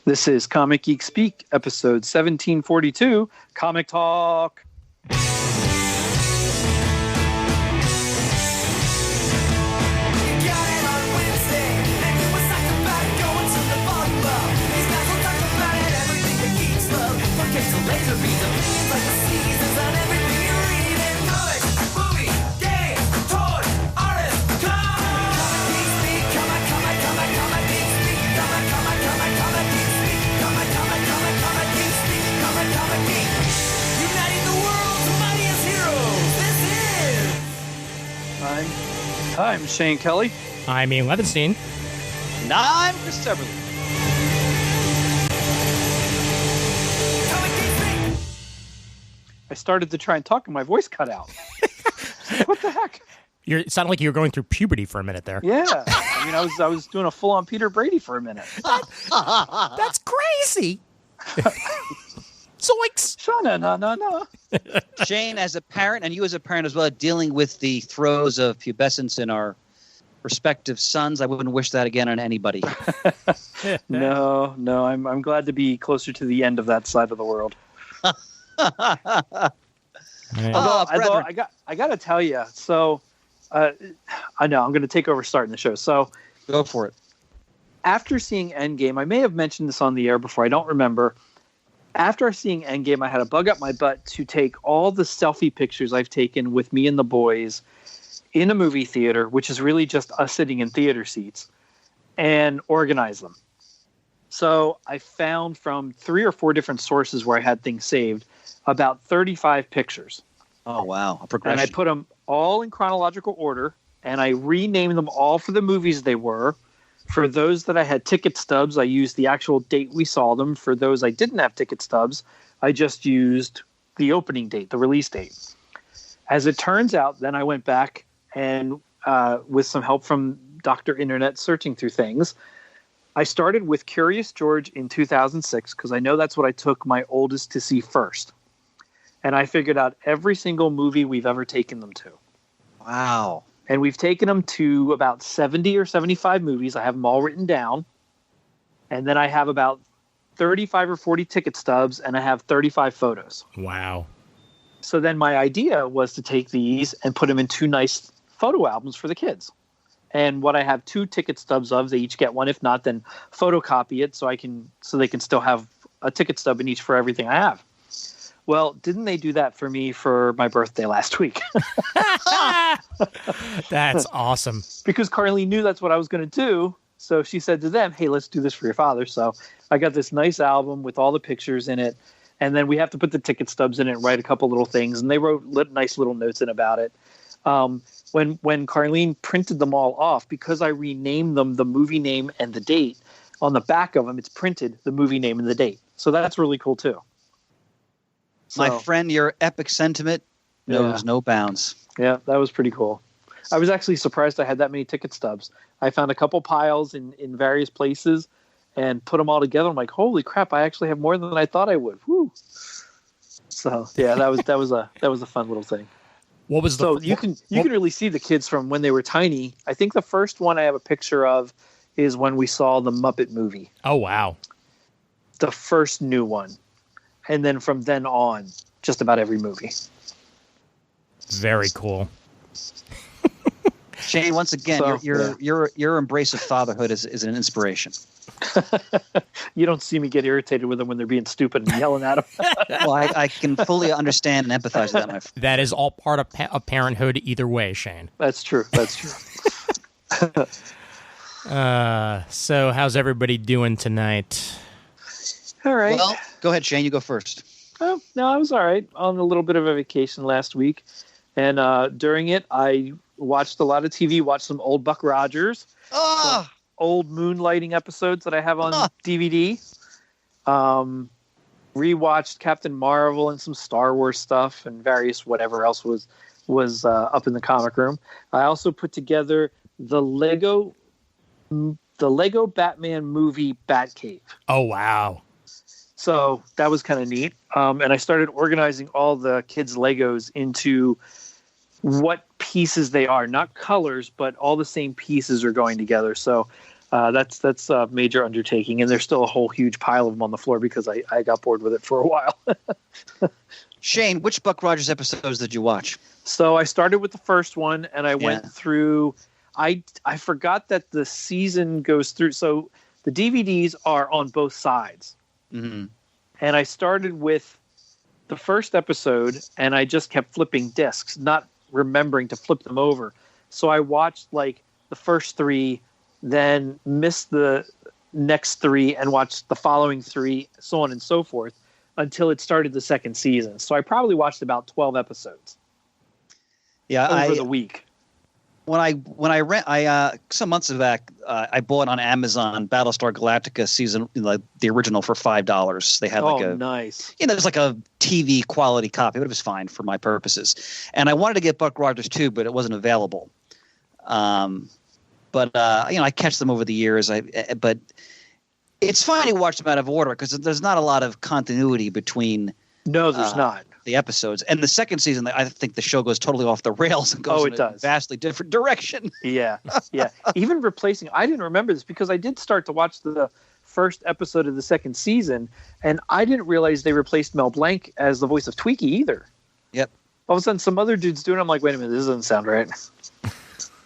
This is Comic Geek Speak, episode 1742, Comic Talk. I'm Shane Kelly. I'm Ian Levinstein. And I'm Chris Eberly. I started to try and talk and my voice cut out. What the heck? It sounded like you were going through puberty for a minute there. Yeah. I mean, I was doing a full-on Peter Brady for a minute. That's crazy. Zoinks! Sha-na-na-na-na. Shane, as a parent, and you as a parent as well, dealing with the throes of pubescence in our respective sons, I wouldn't wish that again on anybody. No, I'm glad to be closer to the end of that side of the world. Although I got to tell you, so I know I'm going to take over starting the show. So go for it. After seeing Endgame, I may have mentioned this on the air before. I don't remember. After seeing Endgame, I had a bug up my butt to take all the selfie pictures I've taken with me and the boys in a movie theater, which is really just us sitting in theater seats, and organize them. So I found from 3 or 4 different sources where I had things saved about 35 pictures. Oh, wow. A progression. And I put them all in chronological order, and I renamed them all for the movies they were. For those that I had ticket stubs, I used the actual date we saw them. For those I didn't have ticket stubs, I just used the opening date, the release date. As it turns out, then I went back and with some help from Dr. Internet searching through things, I started with Curious George in 2006 because I know that's what I took my oldest to see first. And I figured out every single movie we've ever taken them to. Wow. And we've taken them to about 70 or 75 movies. I have them all written down. And then I have about 35 or 40 ticket stubs, and I have 35 photos. Wow. So then my idea was to take these and put them in 2 nice photo albums for the kids. And what I have 2 ticket stubs of, they each get one. If not, then photocopy it so they can still have a ticket stub in each for everything I have. Well, didn't they do that for me for my birthday last week? That's awesome. Because Carly knew that's what I was going to do. So she said to them, hey, let's do this for your father. So I got this nice album with all the pictures in it. And then we have to put the ticket stubs in it and write a couple little things. And they wrote nice little notes in about it. When Carlene printed them all off, because I renamed them the movie name and the date, on the back of them, it's printed the movie name and the date. So that's really cool, too. My friend, your epic sentiment knows no bounds. Yeah, that was pretty cool. I was actually surprised I had that many ticket stubs. I found a couple piles in various places and put them all together. I'm like, holy crap, I actually have more than I thought I would. Woo. So yeah, that was a fun little thing. What was the you can really see the kids from when they were tiny. I think the first one I have a picture of is when we saw the Muppet movie. Oh wow. The first new one. And then from then on, just about every movie. Very cool. Shane, once again, your embrace of fatherhood is an inspiration. You don't see me get irritated with them when they're being stupid and yelling at them. Well, I can fully understand and empathize with that, my friend. That is all part of parenthood either way, Shane. That's true. So how's everybody doing tonight? All right. Well, go ahead, Shane. You go first. Oh, no, I was all right. On a little bit of a vacation last week. And during it, I watched a lot of TV, watched some old Buck Rogers, some old Moonlighting episodes that I have on DVD. Rewatched Captain Marvel and some Star Wars stuff and various whatever else was up in the comic room. I also put together the Lego Batman movie Batcave. Oh, wow. So that was kind of neat. And I started organizing all the kids' Legos into what pieces they are, not colors, but all the same pieces are going together. So That's a major undertaking, and there's still a whole huge pile of them on the floor because I got bored with it for a while. Shane, which Buck Rogers episodes did you watch? So I started with the first one, and I went through. I forgot that the season goes through. So the DVDs are on both sides, and I started with the first episode, and I just kept flipping discs, not remembering to flip them over. So I watched like the first 3. Then missed the next 3 and watched the following 3, so on and so forth, until it started the second season. So I probably watched about 12 episodes. Over the week. When I rent, some months back, I bought on Amazon Battlestar Galactica season, like the original, for $5. They had nice. There's like a TV quality copy, but it was fine for my purposes. And I wanted to get Buck Rogers too, but it wasn't available. But I catch them over the years. But it's fine to watch them out of order because there's not a lot of continuity between. No, there's not the episodes. And the second season, I think the show goes totally off the rails and goes in a vastly different direction. Yeah. Even replacing. I didn't remember this because I did start to watch the first episode of the second season, and I didn't realize they replaced Mel Blanc as the voice of Tweaky either. Yep. All of a sudden, some other dude's doing it. I'm like, wait a minute, this doesn't sound right.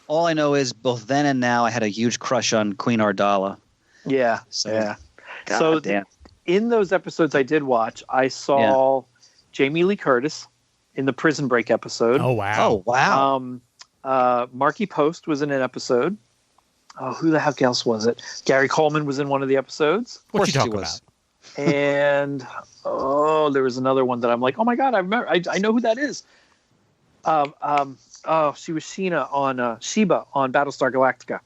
All I know is both then and now I had a huge crush on Queen Ardala. Yeah. God damn. In those episodes I did watch, I saw Jamie Lee Curtis in the Prison Break episode. Oh, wow. Marky Post was in an episode. Oh, who the heck else was it? Gary Coleman was in one of the episodes. What you talking about? And there was another one that I'm like, oh my God, I remember. I know who that is. She was Sheena on Sheba on Battlestar Galactica.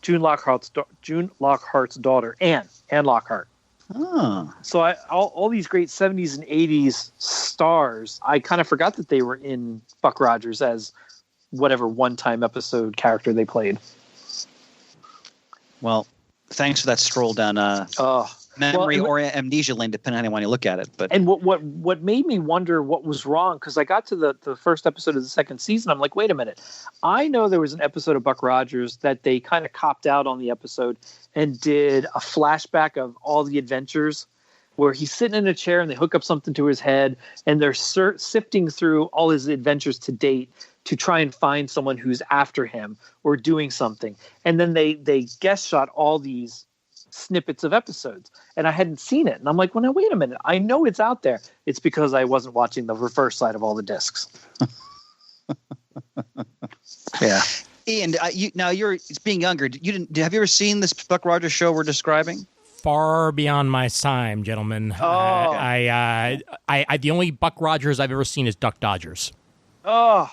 June Lockhart's daughter, Anne Lockhart. Oh. So all these great 70s and 80s stars, I kind of forgot that they were in Buck Rogers as whatever one-time episode character they played. Well, thanks for that stroll down memory or amnesia lane, depending on how you look at it. And what made me wonder what was wrong, because I got to the first episode of the second season, I'm like, wait a minute. I know there was an episode of Buck Rogers that they kind of copped out on the episode and did a flashback of all the adventures where he's sitting in a chair and they hook up something to his head and they're sifting through all his adventures to date to try and find someone who's after him or doing something. And then they guest shot all these snippets of episodes, and I hadn't seen it. And I'm like, well, now, wait a minute. I know it's out there. It's because I wasn't watching the reverse side of all the discs. Yeah. Ian, you're being younger. Have you ever seen this Buck Rogers show we're describing? Far beyond my time, gentlemen. Oh. The only Buck Rogers I've ever seen is Duck Dodgers. Oh,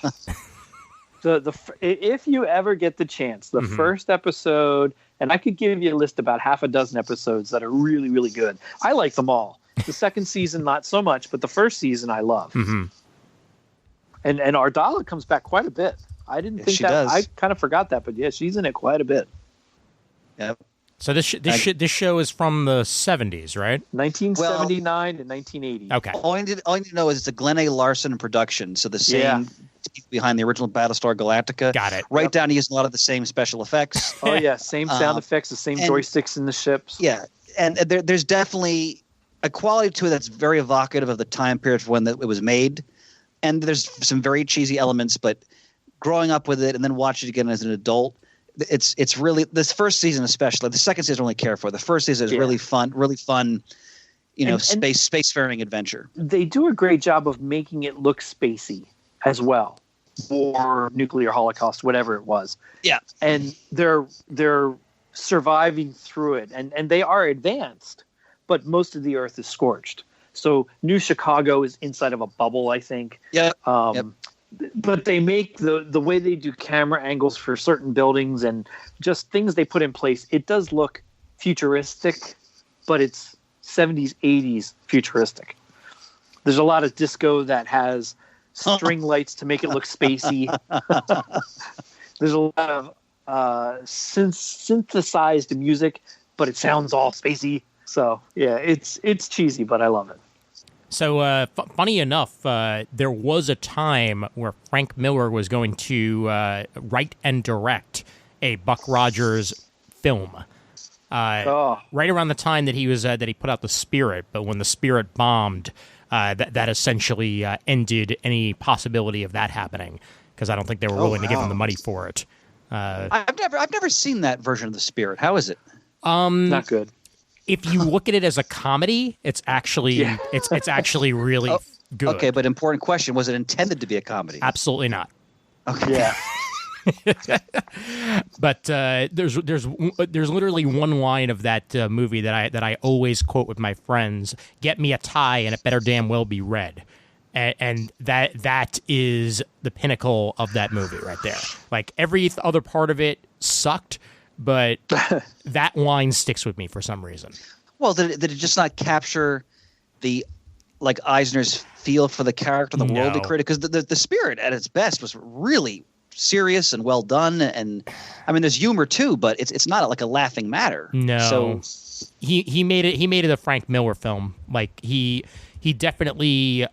if you ever get the chance, the first episode, and I could give you a list about half a dozen episodes that are really, really good. I like them all. The second season, not so much, but the first season I love. Mm-hmm. And Ardala comes back quite a bit. I didn't think she that. Does. I kind of forgot that, but yeah, she's in it quite a bit. Yep. So this show is from the 70s, right? 1979 and 1980. Okay. All you need to know is it's a Glenn A. Larson production, so the same people behind the original Battlestar Galactica. Got it. Right down to using a lot of the same special effects. Oh yeah, same sound effects, the same joysticks in the ships. Yeah, and there's definitely a quality to it that's very evocative of the time period when it was made. And there's some very cheesy elements, but growing up with it and then watching it again as an adult, it's really, this first season especially. The second season I don't really care for. The first season is really fun, spacefaring adventure. They do a great job of making it look spacey as well, or nuclear holocaust, whatever it was. Yeah, and they're surviving through it, and they are advanced, but most of the Earth is scorched. So New Chicago is inside of a bubble, I think. Yeah. But they make the way they do camera angles for certain buildings and just things they put in place. It does look futuristic, but it's 70s, 80s futuristic. There's a lot of disco that has string lights to make it look spacey. There's a lot of synthesized music, but it sounds all spacey. So yeah, it's cheesy, but I love it. So funny enough, there was a time where Frank Miller was going to write and direct a Buck Rogers film. Right around the time that he was that he put out The Spirit, but when The Spirit bombed, that essentially ended any possibility of that happening, because I don't think they were willing to give him the money for it. I've never seen that version of The Spirit. How is it? Not good. If you look at it as a comedy, it's actually it's actually really good. Okay, but important question: was it intended to be a comedy? Absolutely not. Okay. Yeah. But there's literally one line of that movie that I always quote with my friends: "Get me a tie, and it better damn well be red." And that is the pinnacle of that movie right there. Like, every other part of it sucked, but that line sticks with me for some reason. Well, did it just not capture the Eisner's feel for the character and the world he created? Because the Spirit at its best was really serious and well done, and I mean, there's humor too, but it's not like a laughing matter. No, so he made it a Frank Miller film. Like, he definitely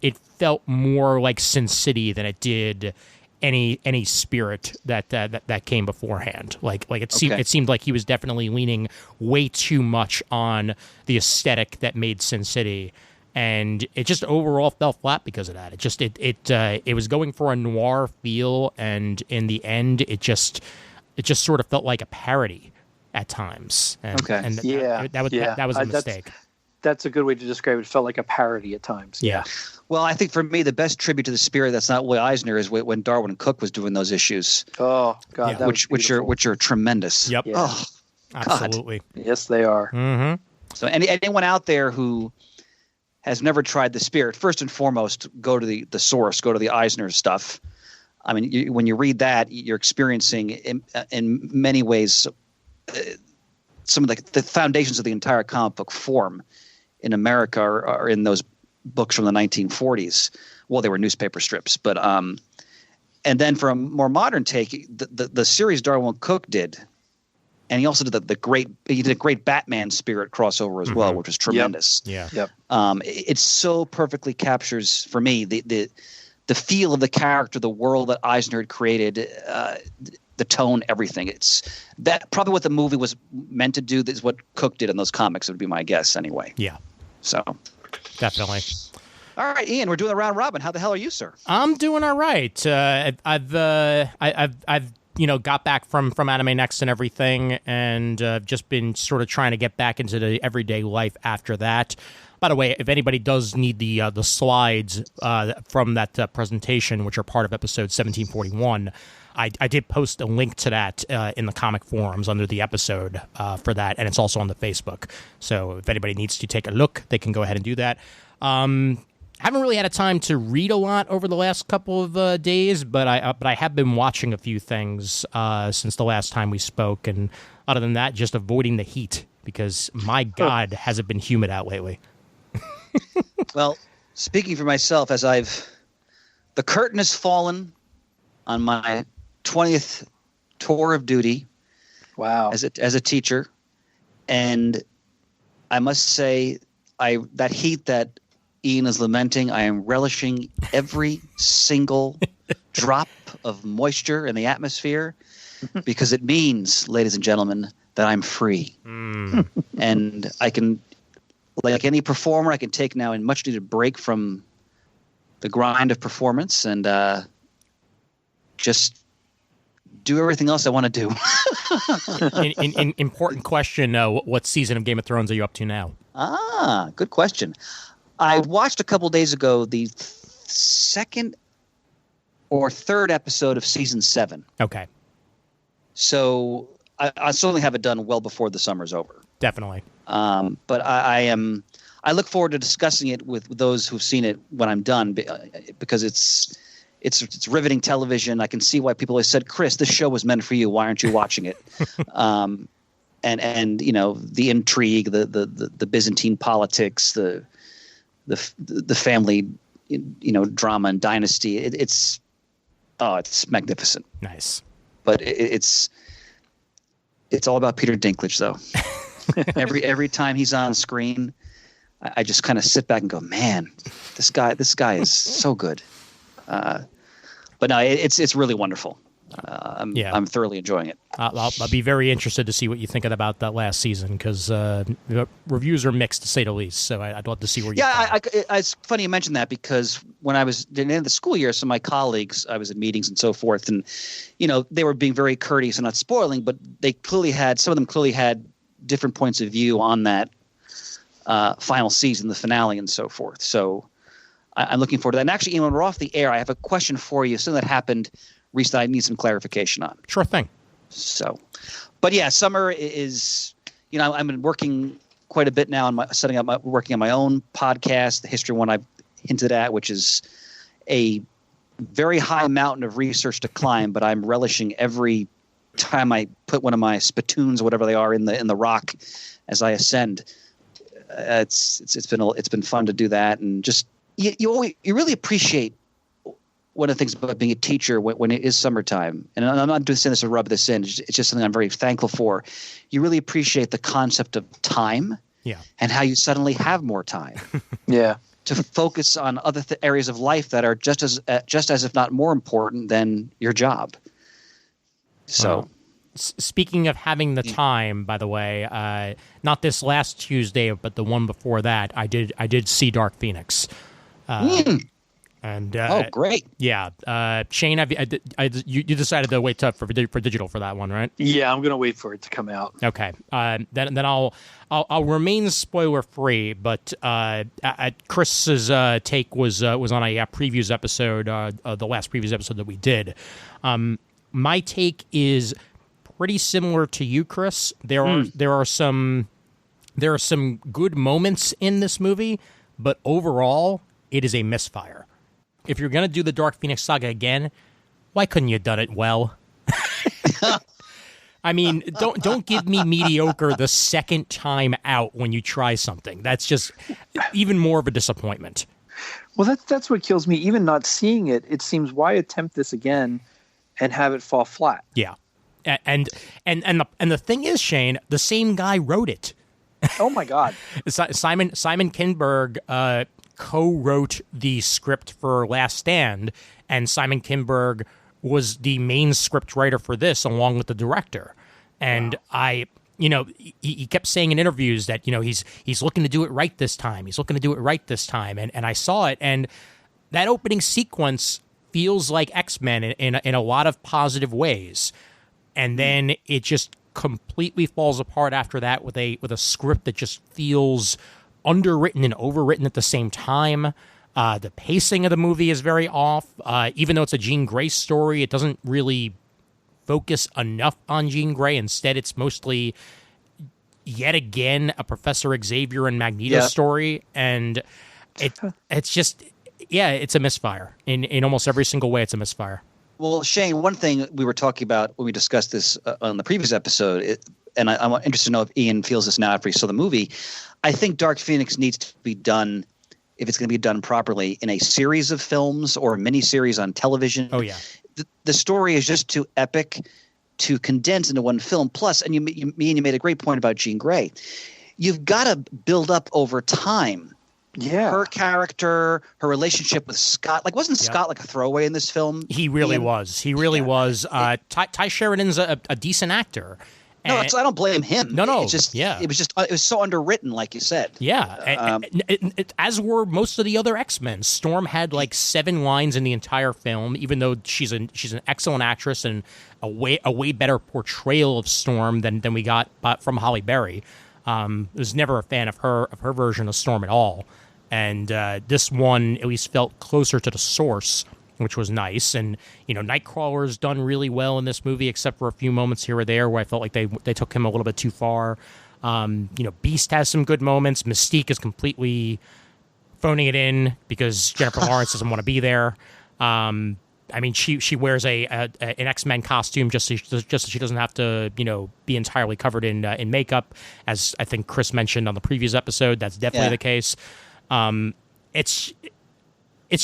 it felt more like Sin City than it did any Spirit that came beforehand. Like it seemed like he was definitely leaning way too much on the aesthetic that made Sin City. And it just overall fell flat because of that. It was going for a noir feel, and in the end, it just sort of felt like a parody at times. And, and that was a mistake. That's a good way to describe it. It felt like a parody at times. Yeah. Well, I think for me, the best tribute to the Spirit that's not Will Eisner is when Darwin Cook was doing those issues. Oh God, that which are tremendous. Yep. Yeah. Oh, absolutely. God. Yes, they are. Mm-hmm. So anyone out there who has never tried the Spirit, first and foremost, go to the source, go to the Eisner stuff. I mean, when you read that, you're experiencing in many ways some of the foundations of the entire comic book form in America are in those books from the 1940s. Well, they were newspaper strips, but and then for a more modern take, the series Darwin Cook did, and he also did a great Batman Spirit crossover as well, which was tremendous. Yep. Yeah. It so perfectly captures for me the feel of the character, the world that Eisner had created, the tone, everything. It's that probably what the movie was meant to do. Is what Cook did in those comics. Would be my guess anyway. Yeah. So definitely. All right, Ian, we're doing a round robin. How the hell are you, sir? I'm doing all right. I've got back from Anime Next and everything, and just been sort of trying to get back into the everyday life after that. By the way, if anybody does need the slides from that presentation, which are part of episode 1741, I did post a link to that in the comic forums under the episode for that, and it's also on the Facebook. So if anybody needs to take a look, they can go ahead and do that. Haven't really had a time to read a lot over the last couple of days, but I have been watching a few things since the last time we spoke, and other than that, just avoiding the heat, because my God, has it been humid out lately. Well, speaking for myself, the curtain has fallen on my 20th tour of duty. Wow. As a teacher, and I must say, that heat that Ian is lamenting, I am relishing every single drop of moisture in the atmosphere, because it means, ladies and gentlemen, that I'm free. And I can, like any performer, I can take now a much needed break from the grind of performance and just do everything else I want to do. Important question. What season of Game of Thrones are you up to now? Good question. I watched a couple days ago the second or third episode of season 7. Okay. So I certainly have it done well before the summer's over. Definitely. But I look forward to discussing it with those who've seen it when I'm done, because it's riveting television. I can see why people have said, Chris, this show was meant for you. Why aren't you watching it? And you know, the intrigue, the Byzantine politics, the family, you know, drama and dynasty. It's magnificent. Nice. But it's all about Peter Dinklage, though. Every time he's on screen, I just kind of sit back and go, man, this guy is so good. But no, it's really wonderful. I'm thoroughly enjoying it. I'll be very interested to see what you think about that last season because reviews are mixed to say the least. So I'd love to see where you. Yeah, it's funny you mentioned that because when I was at the end of the school year, some of my colleagues, I was at meetings and so forth, and they were being very courteous and not spoiling, but some of them clearly had different points of view on that final season, the finale, and so forth. So I'm looking forward to that. And actually, when we're off the air, I have a question for you. Something that happened recently I need some clarification on. Sure thing. So, but yeah, summer is, I've been working quite a bit now on working on my own podcast, the history one I've hinted at, which is a very high mountain of research to climb, but I'm relishing every time I put one of my spittoons or whatever they are in the rock as I ascend. It's been fun to do that, and just you really appreciate one of the things about being a teacher when it is summertime, and I'm not saying this to rub this in, it's just something I'm very thankful for. You really appreciate the concept of time, and how you suddenly have more time, to focus on other areas of life that are just as if not more important than your job. So, speaking of having the time, by the way, not this last Tuesday, but the one before that, I did see Dark Phoenix. And great! Yeah, Shane, you decided to wait for digital for that one, right? Yeah, I'm gonna wait for it to come out. Okay, then I'll remain spoiler free, but Chris's take was on a previews episode, the last previews episode that we did. My take is pretty similar to you, Chris. There are some good moments in this movie, but overall, it is a misfire. If you're going to do the Dark Phoenix saga again, why couldn't you have done it well? I mean, don't give me mediocre the second time out when you try something. That's just even more of a disappointment. Well, that's what kills me. Even not seeing it, it seems, why attempt this again and have it fall flat? Yeah, and the thing is, Shane, the same guy wrote it. Oh my God, Simon Kinberg co-wrote the script for Last Stand, and Simon Kinberg was the main script writer for this, along with the director. And wow. He kept saying in interviews that he's looking to do it right this time. He's looking to do it right this time. And I saw it, and that opening sequence feels like X-Men in a lot of positive ways. And then it just completely falls apart after that with a script that just feels underwritten and overwritten at the same time. The pacing of the movie is very off. Even though it's a Jean Grey story, it doesn't really focus enough on Jean Grey. Instead, it's mostly, yet again, a Professor Xavier and Magneto story. And it's just, it's a misfire. In almost every single way, it's a misfire. Well, Shane, one thing we were talking about when we discussed this on the previous episode, and I'm interested to know if Ian feels this now after he saw the movie, I think Dark Phoenix needs to be done, if it's going to be done properly, in a series of films or a miniseries on television. Oh, yeah. The story is just too epic to condense into one film. Plus, and you made a great point about Jean Grey. You've got to build up over time. Yeah. Her character, her relationship with Scott. Like, wasn't Scott like a throwaway in this film? He really was. He really was. Ty Sheridan's a decent actor. No, I don't blame him. No. It's just, it was so underwritten, like you said. Yeah. As were most of the other X-Men. Storm had like 7 lines in the entire film, even though she's an excellent actress and a way better portrayal of Storm than we got from Halle Berry. Was never a fan of her version of Storm at all. And this one at least felt closer to the source, which was nice. And, Nightcrawler's done really well in this movie, except for a few moments here or there where I felt like they took him a little bit too far. Beast has some good moments. Mystique is completely phoning it in because Jennifer Lawrence doesn't want to be there. She wears an X-Men costume just so she doesn't have to, be entirely covered in makeup, as I think Chris mentioned on the previous episode. That's definitely the case. It's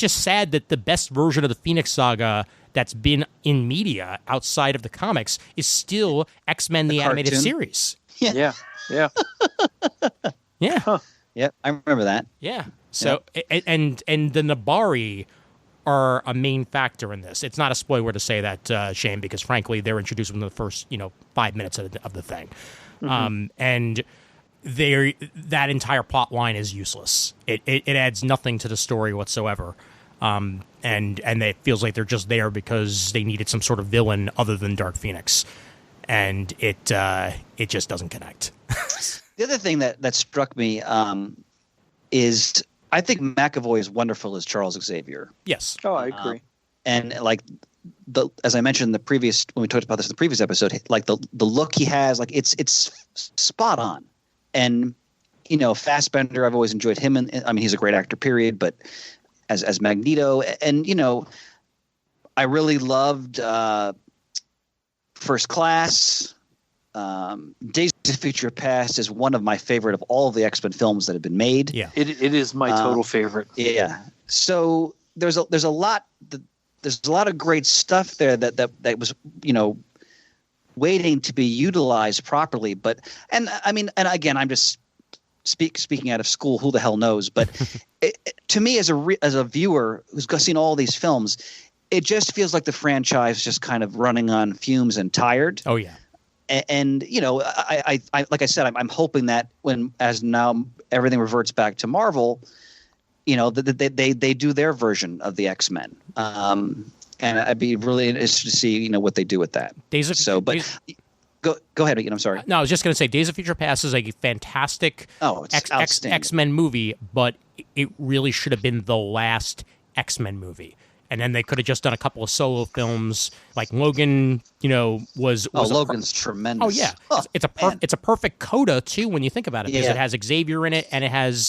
just sad that the best version of the Phoenix Saga that's been in media outside of the comics is still X-Men the animated series. Yeah. Yeah. Huh. Yeah, I remember that. Yeah. So and the Nabari are a main factor in this. It's not a spoiler to say that, Shane, because frankly, they're introduced within the first 5 minutes of the thing, and that entire plot line is useless. It adds nothing to the story whatsoever. And it feels like they're just there because they needed some sort of villain other than Dark Phoenix, and it just doesn't connect. The other thing that struck me is I think McAvoy is wonderful as Charles Xavier. Yes. Oh, I agree. And like as I mentioned when we talked about this in the previous episode, like the look he has, like it's spot on. And Fassbender, I've always enjoyed him, and I mean he's a great actor, period. But as Magneto, and I really loved First Class. Days of Future Past is one of my favorite of all of the X-Men films that have been made. Yeah, it is my total favorite. Yeah. So there's a lot of great stuff there that was waiting to be utilized properly. But and again, I'm just speaking out of school. Who the hell knows? But to me, as a viewer who's seen all these films, it just feels like the franchise is just kind of running on fumes and tired. Oh yeah. And I like I said, I'm hoping that as now everything reverts back to Marvel, that they do their version of the X-Men. And I'd be really interested to see what they do with that. Go ahead. I'm sorry. No, I was just going to say, Days of Future Past is a fantastic X-Men movie, but it really should have been the last X-Men movie. And then they could have just done a couple of solo films, like Logan. Logan's tremendous. Oh yeah, it's a perfect coda too when you think about it, because it has Xavier in it, and it has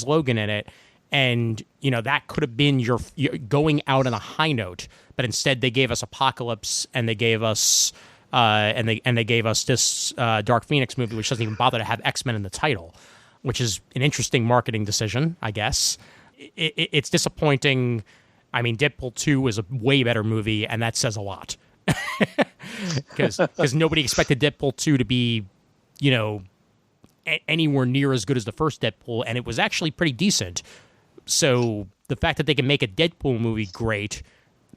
Logan in it, and that could have been your going out on a high note. But instead, they gave us Apocalypse, and they gave us they gave us this Dark Phoenix movie, which doesn't even bother to have X-Men in the title, which is an interesting marketing decision, I guess. It's disappointing. I mean, Deadpool 2 is a way better movie, and that says a lot. Because nobody expected Deadpool 2 to be, anywhere near as good as the first Deadpool, and it was actually pretty decent. So the fact that they can make a Deadpool movie great,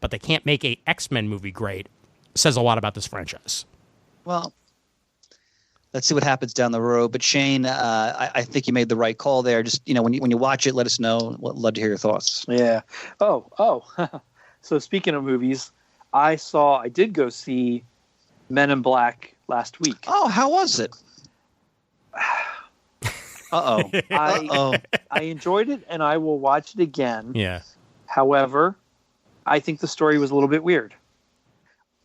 but they can't make a X-Men movie great, says a lot about this franchise. Well, let's see what happens down the road. But Shane, I think you made the right call there. Just when you watch it, let us know. We'd love to hear your thoughts. Yeah. Oh. So speaking of movies, I did go see Men in Black last week. Oh, how was it? I enjoyed it, and I will watch it again. Yeah. However, I think the story was a little bit weird.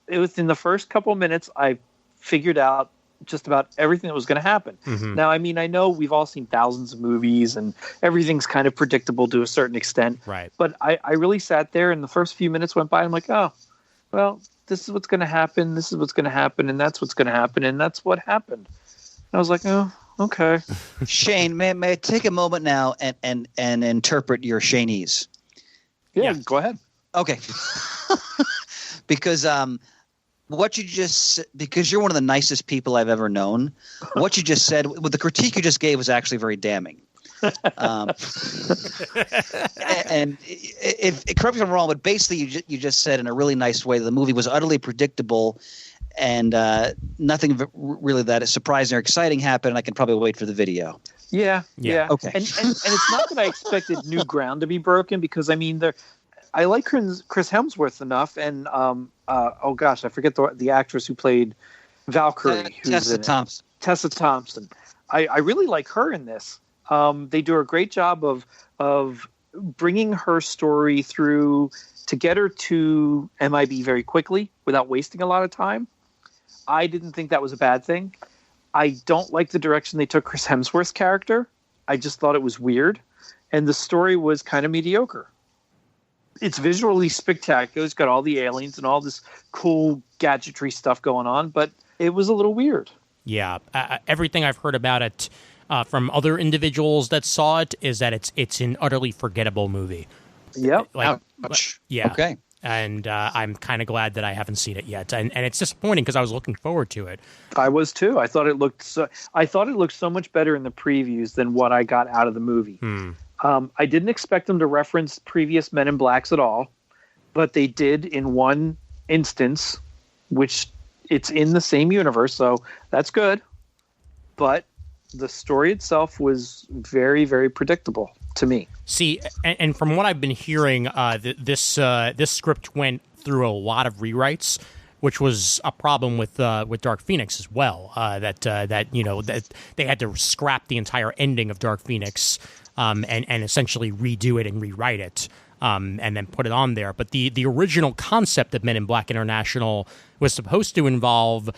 It was in the first couple of minutes, I figured out just about everything that was going to happen. Mm-hmm. Now, I mean, I know we've all seen thousands of movies and everything's kind of predictable to a certain extent. Right. But I really sat there, and the first few minutes went by. I'm like, oh, well, this is what's going to happen. This is what's going to happen. And that's what's going to happen. And that's what happened. And I was like, oh, okay. Shane, may I take a moment now and interpret your Shanese? Yeah, go ahead. Okay. Because because you're one of the nicest people I've ever known, what you just said, the critique you just gave was actually very damning. And correct me if I'm wrong, but basically you just said in a really nice way that the movie was utterly predictable and nothing really that is surprising or exciting happened, and I can probably wait for the video. Yeah. Okay. And it's not that I expected new ground to be broken, because I mean I like Chris Hemsworth enough, and I forget the actress who played Valkyrie. Tessa Thompson. Tessa Thompson. I really like her in this. They do a great job of bringing her story through to get her to MIB very quickly without wasting a lot of time. I didn't think that was a bad thing. I don't like the direction they took Chris Hemsworth's character. I just thought it was weird, and the story was kind of mediocre. It's visually spectacular. It's got all the aliens and all this cool gadgetry stuff going on, but it was a little weird. Yeah. Everything I've heard about it from other individuals that saw it is that it's an utterly forgettable movie. Yep. Yeah. Okay. And I'm kind of glad that I haven't seen it yet. And it's disappointing because I was looking forward to it. I was too. I thought it looked so much better in the previews than what I got out of the movie. I didn't expect them to reference previous Men in Blacks at all, but they did in one instance, which it's in the same universe, so that's good. But the story itself was very, very predictable to me. See, and from what I've been hearing, this script went through a lot of rewrites, which was a problem with Dark Phoenix as well. That they had to scrap the entire ending of Dark Phoenix and essentially redo it and rewrite it. And then put it on there. But the original concept of Men in Black International was supposed to involve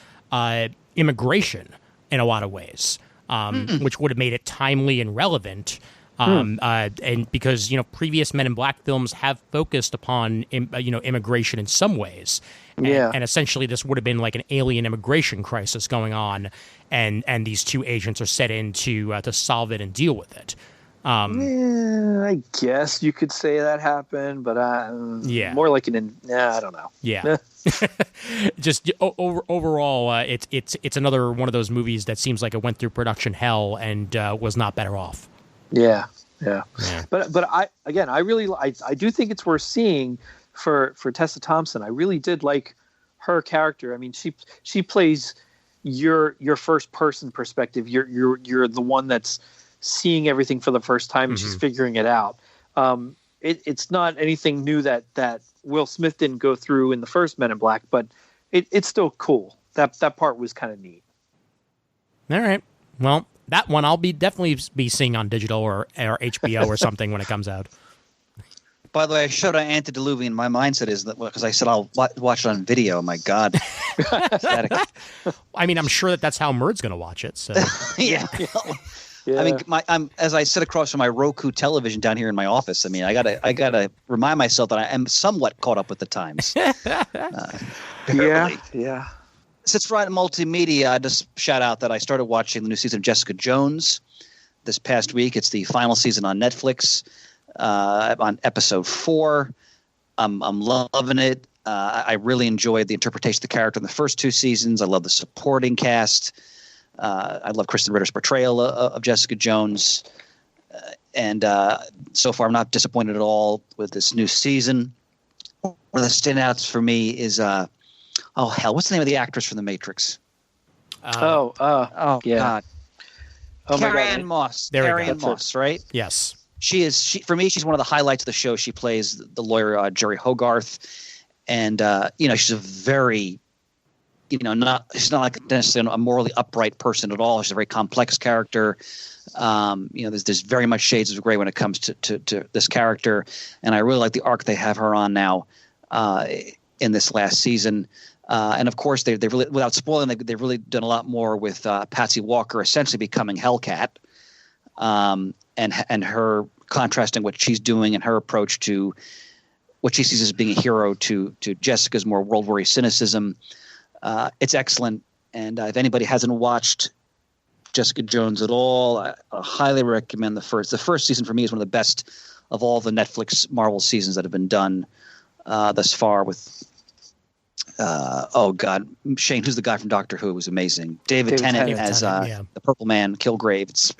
immigration in a lot of ways, which would have made it timely and relevant. And because previous Men in Black films have focused upon immigration in some ways, and essentially this would have been like an alien immigration crisis going on, and these two agents are set in to solve it and deal with it. I guess you could say that happened, but more like I don't know. Yeah, just overall, it's another one of those movies that seems like it went through production hell and was not better off. Yeah. But I do think it's worth seeing for Tessa Thompson. I really did like her character. I mean, she plays your first person perspective. You're the one that's seeing everything for the first time and she's figuring it out. It's not anything new that Will Smith didn't go through in the first Men in Black, but it's still cool. That part was kind of neat. All right. Well, that one I'll definitely be seeing on digital or HBO or something when it comes out. By the way, I showed Antediluvian. My mindset is that because I said I'll watch it on video. My God. I mean, I'm sure that's how Murd's going to watch it. So yeah. I mean, I'm as I sit across from my Roku television down here in my office. I mean, I gotta remind myself that I am somewhat caught up with the times. Yeah. Since we're at multimedia, I just shout out that I started watching the new season of Jessica Jones this past week. It's the final season on Netflix, on episode 4. I'm loving it. I really enjoyed the interpretation of the character in the first 2 seasons. I love the supporting cast. I love Kristen Ritter's portrayal of Jessica Jones. And so far, I'm not disappointed at all with this new season. One of the standouts for me is what's the name of the actress from The Matrix? God. Oh Carrie-Anne Moss. Carrie-Anne Moss, right? Yes. For me, she's one of the highlights of the show. She plays the lawyer Jerry Hogarth, and she's a very, she's not like necessarily a morally upright person at all. She's a very complex character. There's very much shades of gray when it comes to this character, and I really like the arc they have her on now in this last season. And of course, they've really, without spoiling, they've really done a lot more with Patsy Walker essentially becoming Hellcat, and her contrasting what she's doing and her approach to what she sees as being a hero to Jessica's more world-weary cynicism. It's excellent, and if anybody hasn't watched Jessica Jones at all, I highly recommend the first. The first season for me is one of the best of all the Netflix Marvel seasons that have been done thus far. With Shane, who's the guy from Doctor Who, was amazing. David Tennant as the Purple Man, Kilgrave. It's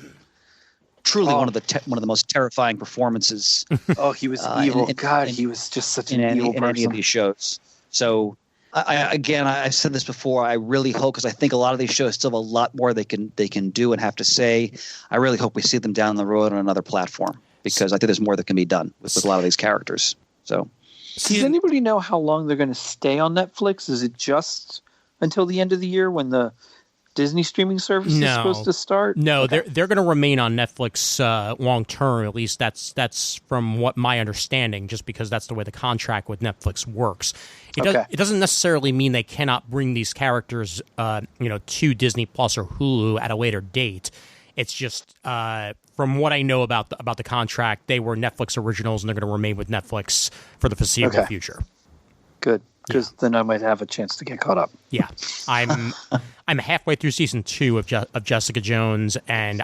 truly one of the most terrifying performances. Oh, he was evil. He was just such an evil person in any of these shows. So, I said this before. I really hope, because I think a lot of these shows still have a lot more they can do and have to say. I really hope we see them down the road on another platform, because I think there's more that can be done with a lot of these characters. So, does anybody know how long they're going to stay on Netflix? Is it just until the end of the year when the Disney streaming service is supposed to start? No, okay. They're going to remain on Netflix long term. At least that's from what my understanding. Just because that's the way the contract with Netflix works. It doesn't necessarily mean they cannot bring these characters, to Disney Plus or Hulu at a later date. It's just from what I know about the contract, they were Netflix originals, and they're going to remain with Netflix for the foreseeable future. Good, because then I might have a chance to get caught up. Yeah, I'm halfway through season 2 of Jessica Jones, and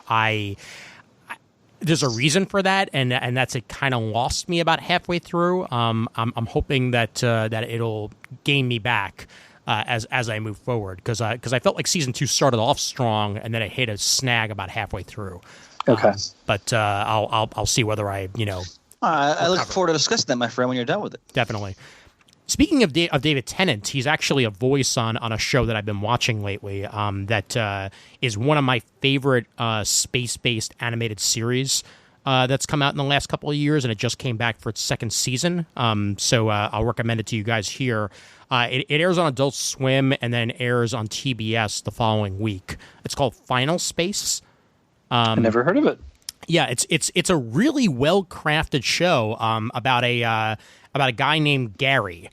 there's a reason for that, and that's it. Kind of lost me about halfway through. I'm hoping that it'll gain me back as I move forward, because I felt like season 2 started off strong and then it hit a snag about halfway through. Okay. But I'll see whether I I look forward to discussing that, my friend, when you're done with it. Definitely. Speaking of David Tennant, he's actually a voice on a show that I've been watching lately that is one of my favorite space-based animated series that's come out in the last couple of years, and it just came back for its second season. So I'll recommend it to you guys here. It airs on Adult Swim and then airs on TBS the following week. It's called Final Space. I never heard of it. Yeah, it's a really well-crafted show about a guy named Gary,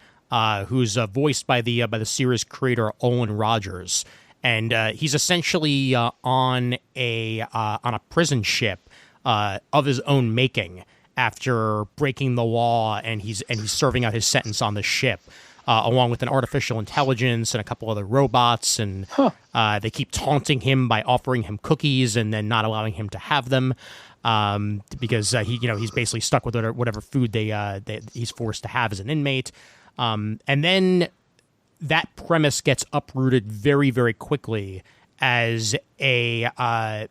who's voiced by the series creator Olin Rogers, and he's essentially on a prison ship of his own making after breaking the law, and he's serving out his sentence on the ship. Along with an artificial intelligence and a couple other robots, and they keep taunting him by offering him cookies and then not allowing him to have them because he's basically stuck with whatever food he's forced to have as an inmate. And then that premise gets uprooted very, very quickly as I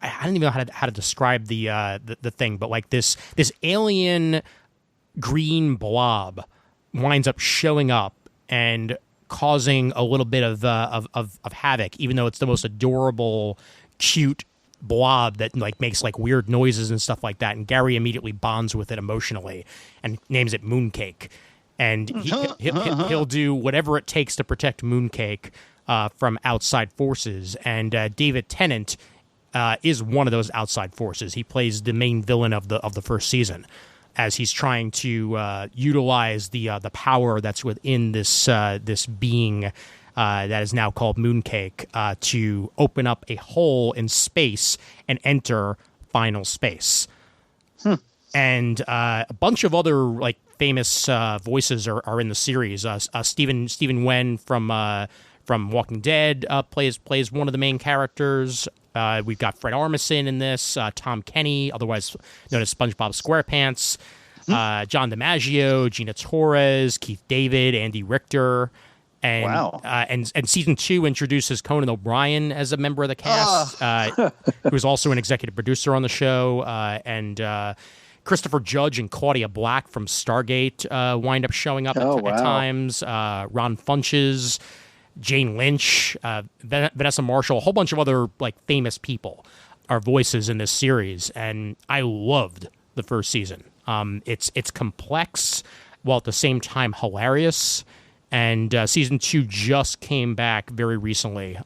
don't even know how to describe the thing, but like this alien green blob winds up showing up and causing a little bit of havoc, even though it's the most adorable, cute blob that like makes like weird noises and stuff like that. And Gary immediately bonds with it emotionally and names it Mooncake. And he'll do whatever it takes to protect Mooncake from outside forces. And David Tennant is one of those outside forces. He plays the main villain of the first season, as he's trying to utilize the power that's within this being that is now called Mooncake to open up a hole in space and enter final space. And a bunch of other like famous voices are in the series. Stephen Wen from Walking Dead plays one of the main characters. We've got Fred Armisen in this, Tom Kenny, otherwise known as SpongeBob SquarePants, John DiMaggio, Gina Torres, Keith David, Andy Richter. And, wow. And season 2 introduces Conan O'Brien as a member of the cast, who's also an executive producer on the show. And Christopher Judge and Claudia Black from Stargate wind up showing up at times. Ron Funches, Jane Lynch, Vanessa Marshall, a whole bunch of other like famous people are voices in this series, and I loved the first season. It's complex while at the same time hilarious, and season 2 just came back very recently,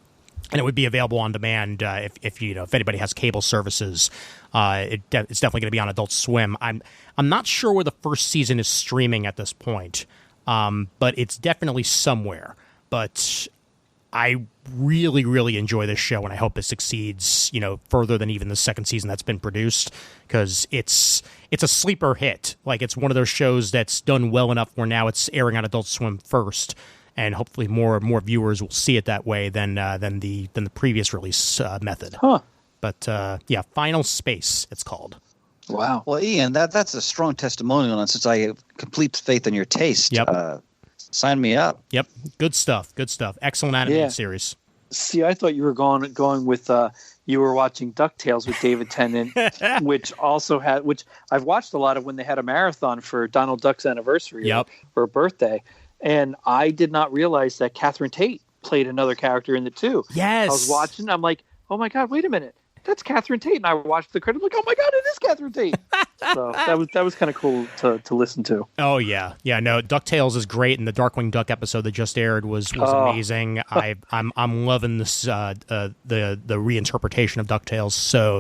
and it would be available on demand if anybody has cable services. It's definitely going to be on Adult Swim. I'm not sure where the first season is streaming at this point, but it's definitely somewhere. But I really, really enjoy this show, and I hope it succeeds, further than even the second season that's been produced, because it's a sleeper hit. Like, it's one of those shows that's done well enough where now it's airing on Adult Swim first, and hopefully more viewers will see it that way than the previous release method. Huh. But yeah, Final Space, it's called. Wow. Well, Ian, that's a strong testimonial, and since I have complete faith in your taste, Yep. Sign me up. Yep, good stuff. Excellent animated series. See, I thought you were going with you were watching DuckTales with David Tennant, which I've watched a lot of when they had a marathon for Donald Duck's anniversary or birthday, and I did not realize that Catherine Tate played another character in the two. Yes, I was watching. I'm like, oh my god, wait a minute. That's Catherine Tate, and I watched the credit. I'm like, oh my god, it is Catherine Tate. So that was kind of cool to listen to. Oh yeah. No, DuckTales is great, and the Darkwing Duck episode that just aired was amazing. I'm loving this the reinterpretation of DuckTales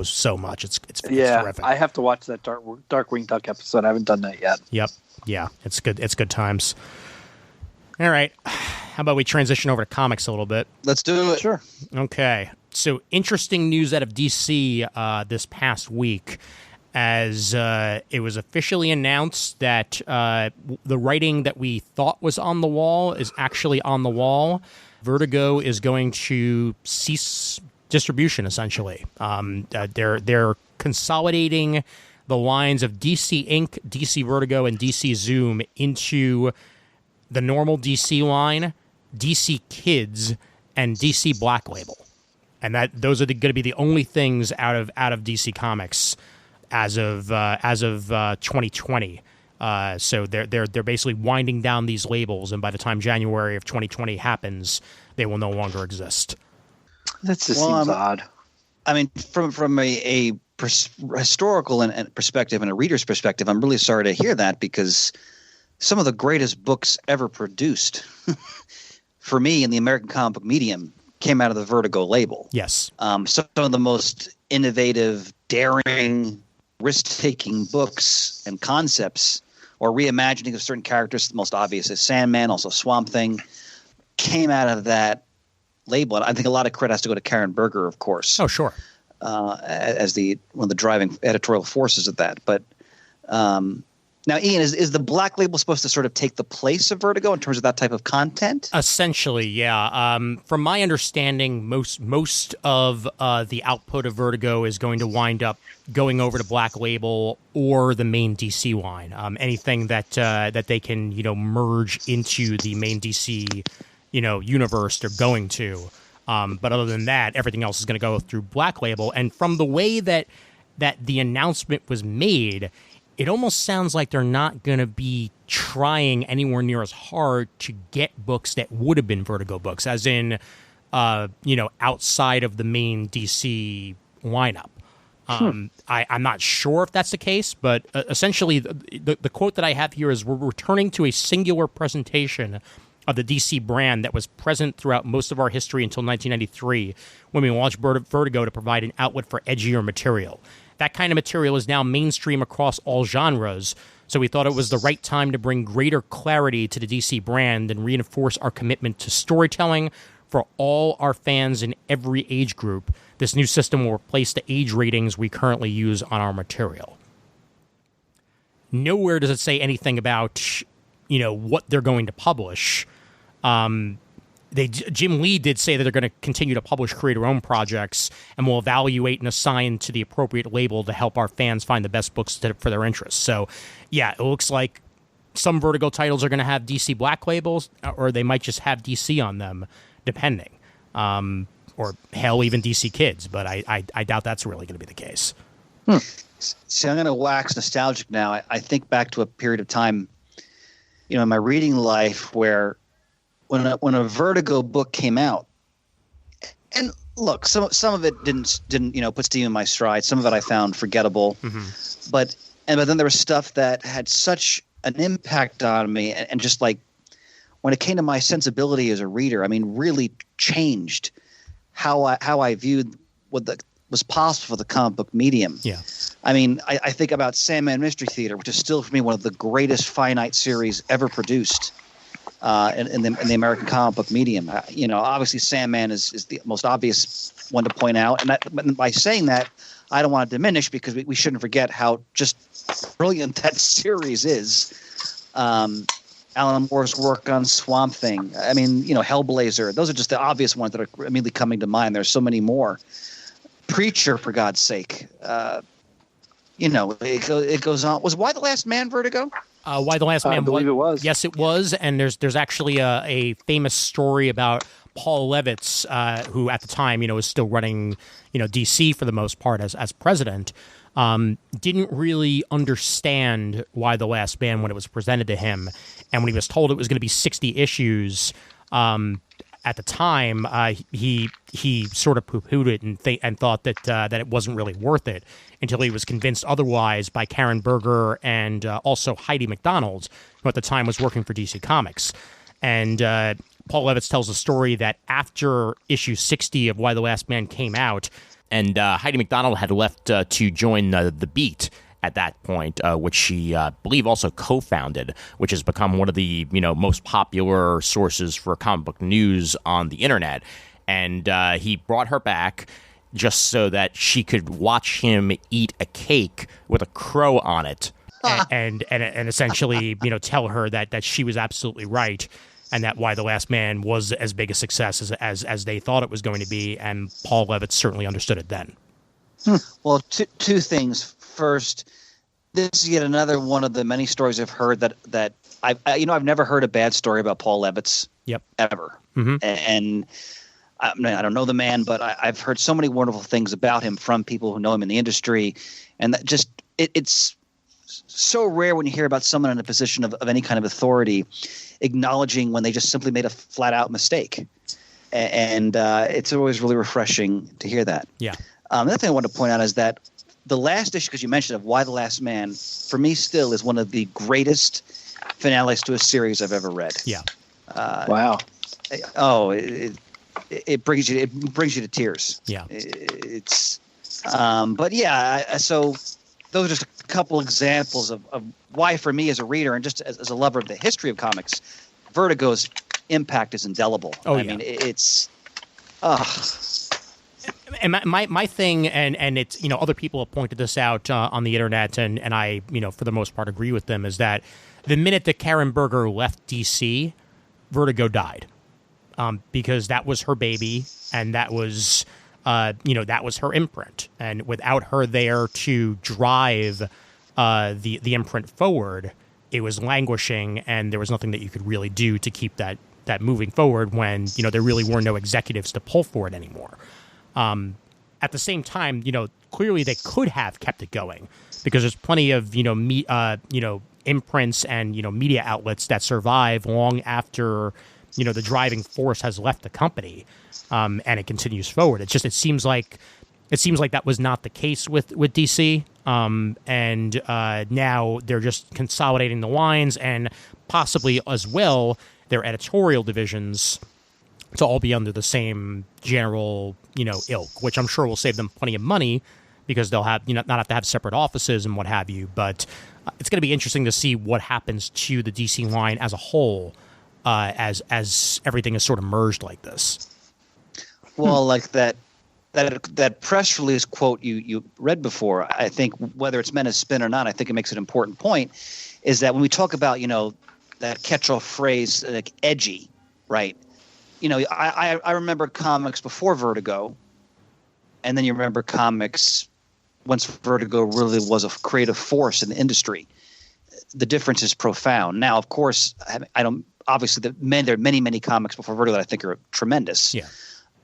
so much. It's terrific. I have to watch that Darkwing Duck episode. I haven't done that yet. Yep. Yeah, it's good. It's good times. All right. How about we transition over to comics a little bit? Let's do it. Sure. Okay. So, interesting news out of DC this past week, as it was officially announced that the writing that we thought was on the wall is actually on the wall. Vertigo is going to cease distribution, essentially. They're consolidating the lines of DC Inc., DC Vertigo, and DC Zoom into the normal DC line, DC Kids, and DC Black Label, and those are going to be the only things out of DC Comics as of 2020. So they're basically winding down these labels, and by the time January of 2020 happens, they will no longer exist. That just seems odd. I mean, from a historical and perspective and a reader's perspective, I'm really sorry to hear that, because some of the greatest books ever produced for me in the American comic book medium came out of the Vertigo label. Yes. Some of the most innovative, daring, risk-taking books and concepts, or reimagining of certain characters, the most obvious is Sandman, also Swamp Thing, came out of that label. And I think a lot of credit has to go to Karen Berger, of course. Oh, sure. As one of the driving editorial forces of that. But now, Ian, is the Black Label supposed to sort of take the place of Vertigo in terms of that type of content? Essentially, yeah. From my understanding, most of the output of Vertigo is going to wind up going over to Black Label or the main DC line. Anything that they can merge into the main DC universe, they're going to. But other than that, everything else is going to go through Black Label. And from the way that the announcement was made, it almost sounds like they're not going to be trying anywhere near as hard to get books that would have been Vertigo books, as in, outside of the main DC lineup. I'm not sure if that's the case, but essentially the quote that I have here is, "We're returning to a singular presentation of the DC brand that was present throughout most of our history until 1993, when we launched Vertigo to provide an outlet for edgier material. That kind of material is now mainstream across all genres, so we thought it was the right time to bring greater clarity to the DC brand and reinforce our commitment to storytelling for all our fans in every age group. This new system will replace the age ratings we currently use on our material." Nowhere does it say anything about, what they're going to publish. Jim Lee did say that they're going to continue to publish creator-owned projects and will evaluate and assign to the appropriate label to help our fans find the best books for their interests. So, yeah, it looks like some Vertigo titles are going to have DC Black labels, or they might just have DC on them, depending. Or, hell, even DC Kids, but I doubt that's really going to be the case. See, I'm going to wax nostalgic now. I think back to a period of time, in my reading life where when a Vertigo book came out, and look, some of it didn't put steam in my stride. Some of it I found forgettable, but then there was stuff that had such an impact on me, and just like when it came to my sensibility as a reader, I mean, really changed how I viewed what was possible for the comic book medium. Yeah, I mean, I think about Sandman Mystery Theater, which is still for me one of the greatest finite series ever produced. In the American comic book medium, obviously Sandman is the most obvious one to point out, and by saying that, I don't want to diminish, because we shouldn't forget how just brilliant that series is. Alan Moore's work on Swamp Thing, I mean, Hellblazer, those are just the obvious ones that are immediately coming to mind. There's so many more. Preacher, for God's sake, it goes on. Was Y the Last Man Vertigo? Y the Last Man? I believe it was. Yes, it was. And there's actually a famous story about Paul Levitz, who at the time, was still running, DC for the most part as president, didn't really understand Y the Last Man when it was presented to him. And when he was told it was going to be 60 issues, at the time, he sort of poo-pooed it and thought that it wasn't really worth it, until he was convinced otherwise by Karen Berger and also Heidi McDonald, who at the time was working for DC Comics. And Paul Levitz tells a story that after issue 60 of Y the Last Man came out, and Heidi McDonald had left to join The Beat at that point, which she, believe, also co-founded, which has become one of the most popular sources for comic book news on the internet. And he brought her back just so that she could watch him eat a cake with a crow on it, and essentially tell her that she was absolutely right, and that Y the Last Man was as big a success as they thought it was going to be. And Paul Levitz certainly understood it then. Well, two things. First, this is yet another one of the many stories I've heard that I've never heard a bad story about Paul Levitz. Yep. Ever. Mm-hmm. And I don't know the man, but I've heard so many wonderful things about him from people who know him in the industry, and that just it's so rare when you hear about someone in a position of any kind of authority acknowledging when they just simply made a flat out mistake. And it's always really refreshing to hear that. Yeah. Another thing I want to point out is that the last issue, because you mentioned of Why the Last Man, for me still is one of the greatest finales to a series I've ever read. Yeah. Wow. Oh, it brings you to tears. Yeah. But yeah, so those are just a couple examples of why, for me as a reader and just as a lover of the history of comics, Vertigo's impact is indelible. Oh, I mean, it's. And my thing, and it's, other people have pointed this out on the internet, and I, for the most part agree with them, is that the minute that Karen Berger left DC, Vertigo died, because that was her baby, and that was, that was her imprint, and without her there to drive the imprint forward, it was languishing, and there was nothing that you could really do to keep that moving forward when there really were no executives to pull for it anymore. At the same time, clearly they could have kept it going because there's plenty of, imprints and, media outlets that survive long after, the driving force has left the company, and it continues forward. It seems like that was not the case with DC. And now they're just consolidating the lines and possibly as well their editorial divisions to all be under the same general, ilk, which I'm sure will save them plenty of money because they'll have, not have to have separate offices and what have you. But it's going to be interesting to see what happens to the DC line as a whole, as everything is sort of merged like this. Well, like that press release quote you read before, I think whether it's meant as spin or not, I think it makes an important point, is that when we talk about, that catch-all phrase, like edgy, right? I remember comics before Vertigo, and then you remember comics once Vertigo really was a creative force in the industry. The difference is profound. Now, of course, obviously there are many comics before Vertigo that I think are tremendous. Yeah.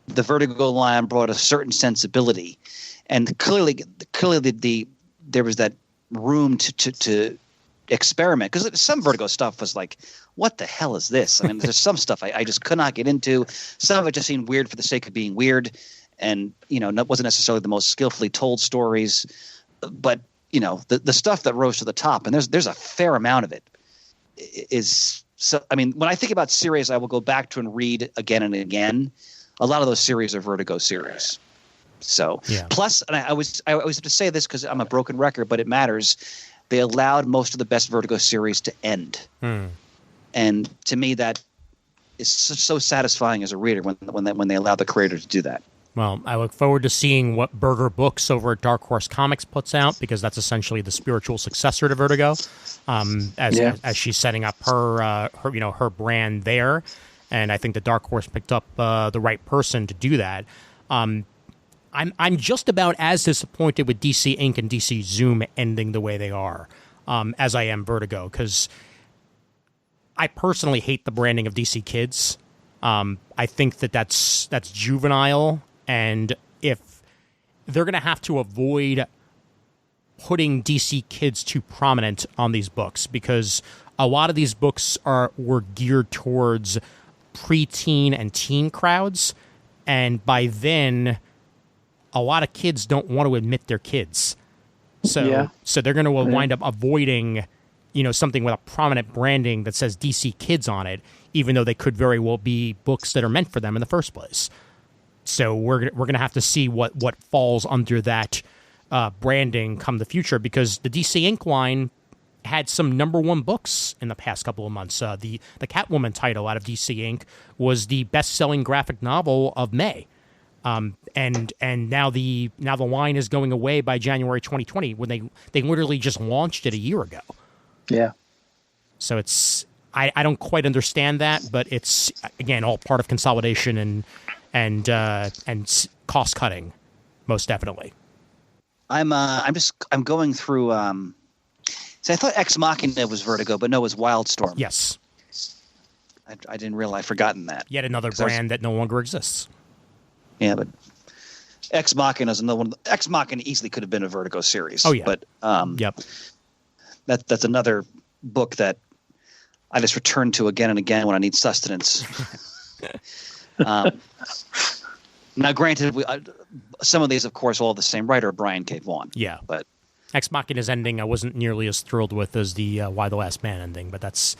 The Vertigo line brought a certain sensibility, and clearly there was that room to experiment, because some Vertigo stuff was like, what the hell is this? I mean, there's some stuff I just could not get into. Some of it just seemed weird for the sake of being weird, and wasn't necessarily the most skillfully told stories. But the stuff that rose to the top, and there's a fair amount of it, is so. I mean, when I think about series I will go back to and read again and again, a lot of those series are Vertigo series. So yeah. Plus, and I always have to say this because I'm a broken record, but it matters. They allowed most of the best Vertigo series to end. And to me, that is so satisfying as a reader when they allow the creator to do that. Well, I look forward to seeing what Berger Books over at Dark Horse Comics puts out, because that's essentially the spiritual successor to Vertigo, as she's setting up her brand there. And I think that Dark Horse picked up the right person to do that. I'm just about as disappointed with DC Inc. and DC Zoom ending the way they are, as I am Vertigo, because I personally hate the branding of DC Kids. I think that's juvenile, and if they're going to have to avoid putting DC Kids too prominent on these books, because a lot of these books were geared towards preteen and teen crowds, and by then a lot of kids don't want to admit they're kids. So they're going to wind up avoiding, something with a prominent branding that says DC Kids on it, even though they could very well be books that are meant for them in the first place. So we're going to have to see what falls under that branding come the future, because the DC Inc. line had some #1 books in the past couple of months. The Catwoman title out of DC Inc. was the best-selling graphic novel of May. And now the line is going away by January 2020, when they literally just launched it a year ago. Yeah. So it's I don't quite understand that, but it's again all part of consolidation and cost cutting, most definitely. I'm going through See, I thought Ex Machina was Vertigo, but no, it was Wildstorm. Yes. I didn't realize. I'd forgotten that. Yet another brand that no longer exists. Yeah, but Ex Machina is another one. Ex Machina easily could have been a Vertigo series. Oh, yeah. But Yep. that's another book that I just return to again and again when I need sustenance. Now, granted, some of these, of course, all the same writer, Brian K. Vaughan. Yeah. But Ex Machina's ending I wasn't nearly as thrilled with as the Why the Last Man ending, but that's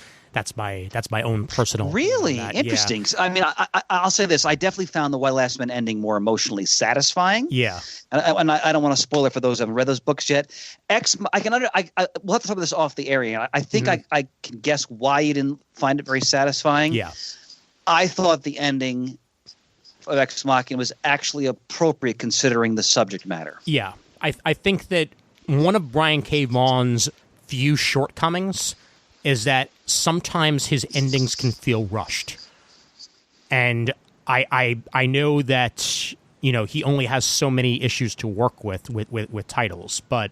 my own personal really opinion on that. interesting. I mean, I'll say this: I definitely found the Why the Last Man ending more emotionally satisfying. Yeah. And I don't want to spoil it for those who haven't read those books yet. We'll have to talk about this off the air. I think I can guess why you didn't find it very satisfying. Yeah. I thought the ending of Ex Machina was actually appropriate considering the subject matter. Yeah. I think that one of Brian K. Vaughan's few shortcomings is that sometimes his endings can feel rushed. And I know that, you know, he only has so many issues to work with titles, but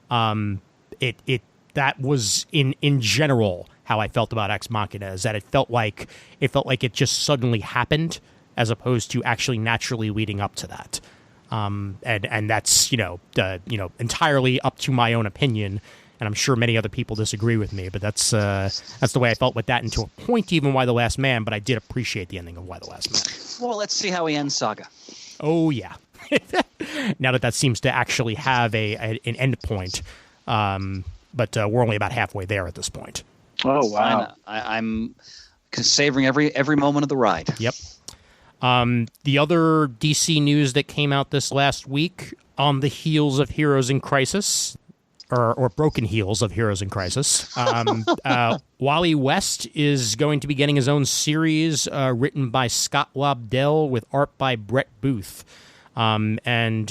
that was in general how I felt about Ex Machina, is that it felt like it just suddenly happened as opposed to actually naturally leading up to that. And that's, entirely up to my own opinion. And I'm sure many other people disagree with me, but that's the way I felt with that, and to a point even Why the Last Man, but I did appreciate the ending of Why the Last Man. Well, let's see how he ends Saga. Oh, yeah. Now that seems to actually have an end point, but we're only about halfway there at this point. Oh, wow. I'm savoring every moment of the ride. Yep. The other DC news that came out this last week, on the heels of Heroes in Crisis, or broken heels of Heroes in Crisis, Wally West is going to be getting his own series written by Scott Lobdell with art by Brett Booth. And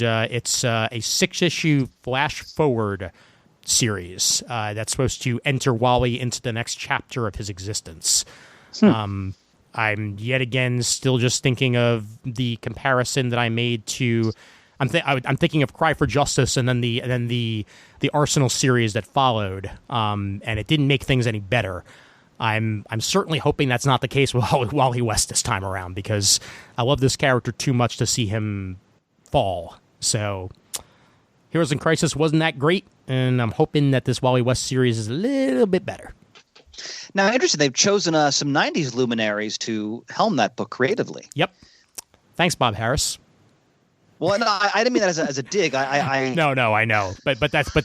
it's a 6-issue flash-forward series that's supposed to enter Wally into the next chapter of his existence. I'm yet again still just thinking of the comparison that I made to... I'm thinking of Cry for Justice and then the Arsenal series that followed, and it didn't make things any better. I'm certainly hoping that's not the case with Wally West this time around, because I love this character too much to see him fall. So Heroes in Crisis wasn't that great, and I'm hoping that this Wally West series is a little bit better. Now, interesting, they've chosen some 90s luminaries to helm that book creatively. Yep. Thanks, Bob Harris. Well, no, I didn't mean that as a dig. No, I know, but that's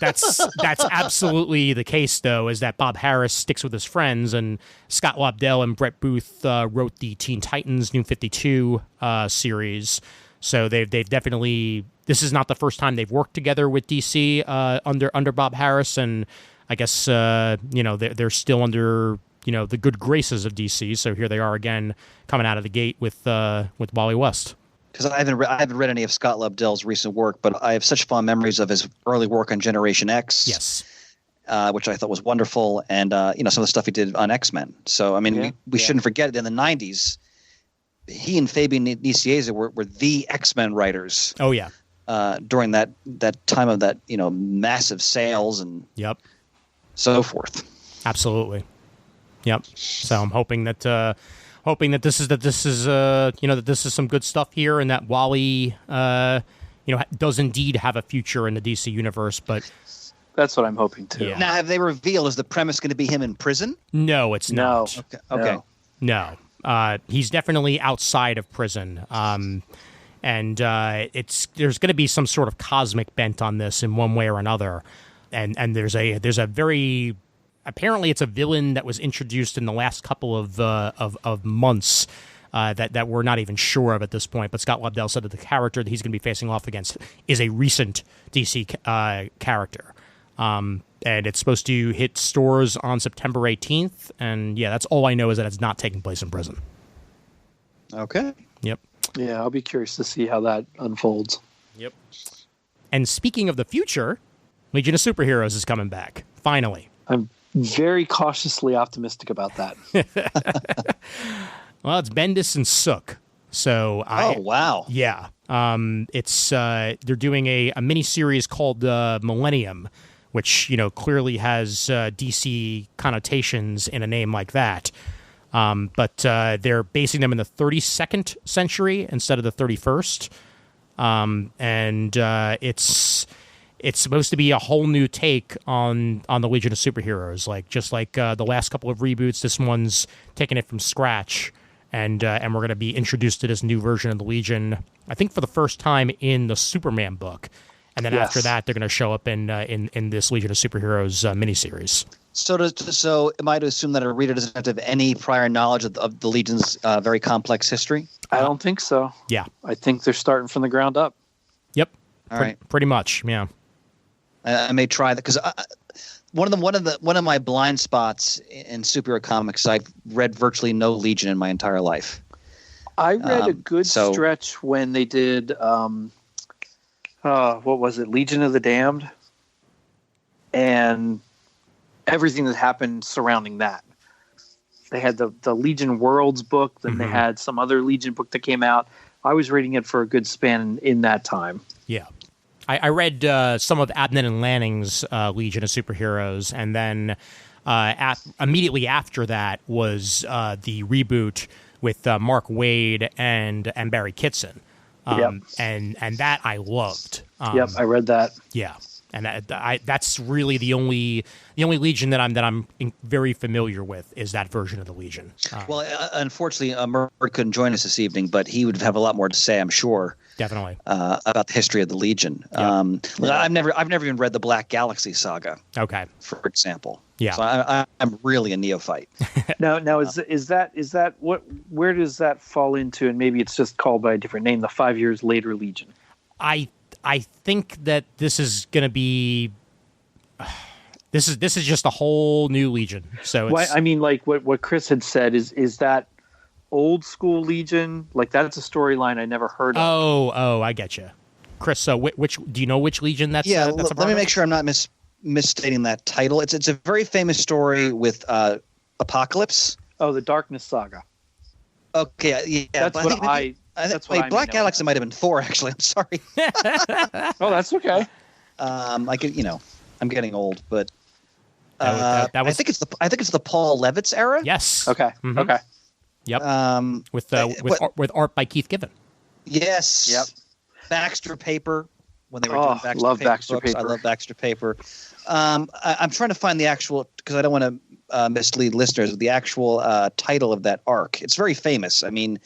absolutely the case, though, is that Bob Harris sticks with his friends, and Scott Lobdell and Brett Booth wrote the Teen Titans New 52 series, so they've definitely. This is not the first time they've worked together with DC under Bob Harris, and I guess they're still under the good graces of DC. So here they are again, coming out of the gate with Wally West. Because I haven't read any of Scott Lobdell's recent work, but I have such fond memories of his early work on Generation X. Yes. Which I thought was wonderful, and some of the stuff he did on X-Men. So I mean, we shouldn't forget it. In the 90s, he and Fabian Nicieza were the X-Men writers. Oh yeah. During that time of that massive sales and so forth. Absolutely. Yep. So I'm hoping that this is some good stuff here, and that Wally does indeed have a future in the DC universe. But that's what I'm hoping too. Yeah. Now, have they revealed, is the premise going to be him in prison? No, it's not. Okay. No. He's definitely outside of prison. And there's going to be some sort of cosmic bent on this in one way or another. And there's a very, apparently it's a villain that was introduced in the last couple of months that we're not even sure of at this point. But Scott Lobdell said that the character that he's going to be facing off against is a recent DC character. And it's supposed to hit stores on September 18th. And yeah, that's all I know, is that it's not taking place in prison. Okay. Yep. Yeah, I'll be curious to see how that unfolds. Yep. And speaking of the future, Legion of Superheroes is coming back, finally. I'm very cautiously optimistic about that. Well, it's Bendis and Sook. So oh, wow. Yeah. It's they're doing a mini series called Millennium, which, clearly has DC connotations in a name like that. But they're basing them in the 32nd century instead of the 31st. And it's supposed to be a whole new take on the Legion of Superheroes. Just like the last couple of reboots, this one's taking it from scratch. And we're going to be introduced to this new version of the Legion, I think, for the first time in the Superman book. And then after that, they're going to show up in this Legion of Superheroes miniseries. So am I to assume that a reader doesn't have to have any prior knowledge of the Legion's very complex history? I don't think so. Yeah. I think they're starting from the ground up. Yep. All right. Pretty much, yeah. I may try that because one of my blind spots in superhero comics, I've read virtually no Legion in my entire life. I read a good stretch when they did what was it, Legion of the Damned, and everything that happened surrounding that. They had the Legion Worlds book, then they had some other Legion book that came out. I was reading it for a good span in that time. Yeah. I read some of Abnett and Lanning's Legion of Superheroes, and then immediately after that was the reboot with Mark Waid and Barry Kitson. And that I loved. I read that. Yeah. And that's really the only Legion that I'm very familiar with is that version of the Legion. Well, unfortunately, Murd couldn't join us this evening, but he would have a lot more to say, I'm sure. Definitely about the history of the Legion. Yep. I've never even read the Black Galaxy saga. Okay, for example. Yeah. So I'm really a neophyte. Now is that what? Where does that fall into? And maybe it's just called by a different name. The 5 years later Legion. I think that this is going to be. This is just a whole new Legion. So it's, I mean, like what Chris had said is that old school Legion, like that's a storyline I never heard of. Oh, I get you, Chris. So which do you know which Legion that's? Yeah, that's let me make sure I'm not misstating that title. It's a very famous story with Apocalypse. Oh, the Darkness Saga. Okay, yeah, that's what I think Black Galaxy might have been Thor. Actually, I'm sorry. Oh, that's okay. I could, I'm getting old, but that was. I think it's the Paul Levitz era. Yes. Okay. Mm-hmm. Okay. Yep. With art by Keith Giffen. Yes. Yep. Baxter Paper. When they were doing Baxter love Paper Baxter books. Paper. I love Baxter Paper. I'm trying to find the actual, because I don't want to mislead listeners, the actual title of that arc. It's very famous. I mean,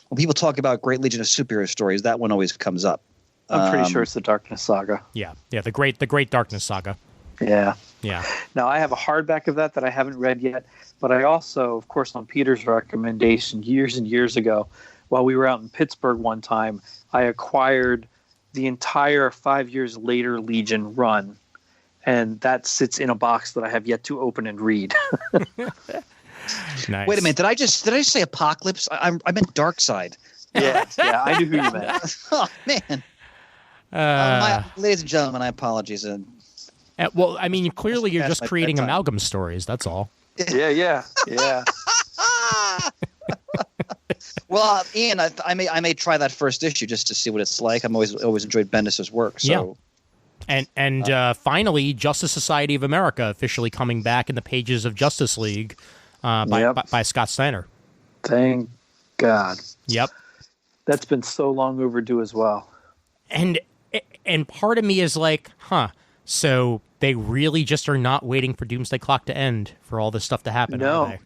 when people talk about Great Legion of Superhero stories, that one always comes up. I'm pretty sure it's the Darkness Saga. Yeah. The Great Darkness Saga. Yeah. Yeah. Now, I have a hardback of that I haven't read yet, but I also, of course, on Peter's recommendation years and years ago, while we were out in Pittsburgh one time, I acquired the entire 5 years later Legion run, and that sits in a box that I have yet to open and read. Nice. Wait a minute, did I just say Apocalypse? I meant Darkseid. Yeah, I knew who you meant. Oh man. Ladies and gentlemen, I apologize. Well, I mean, clearly you're just creating amalgam stories. That's all. Yeah. Well, Ian, I may try that first issue just to see what it's like. I'm always enjoyed Bendis' work. So. Yeah. And finally, Justice Society of America officially coming back in the pages of Justice League by Scott Snyder. Thank God. Yep. That's been so long overdue as well. And part of me is like, so they really just are not waiting for Doomsday Clock to end for all this stuff to happen.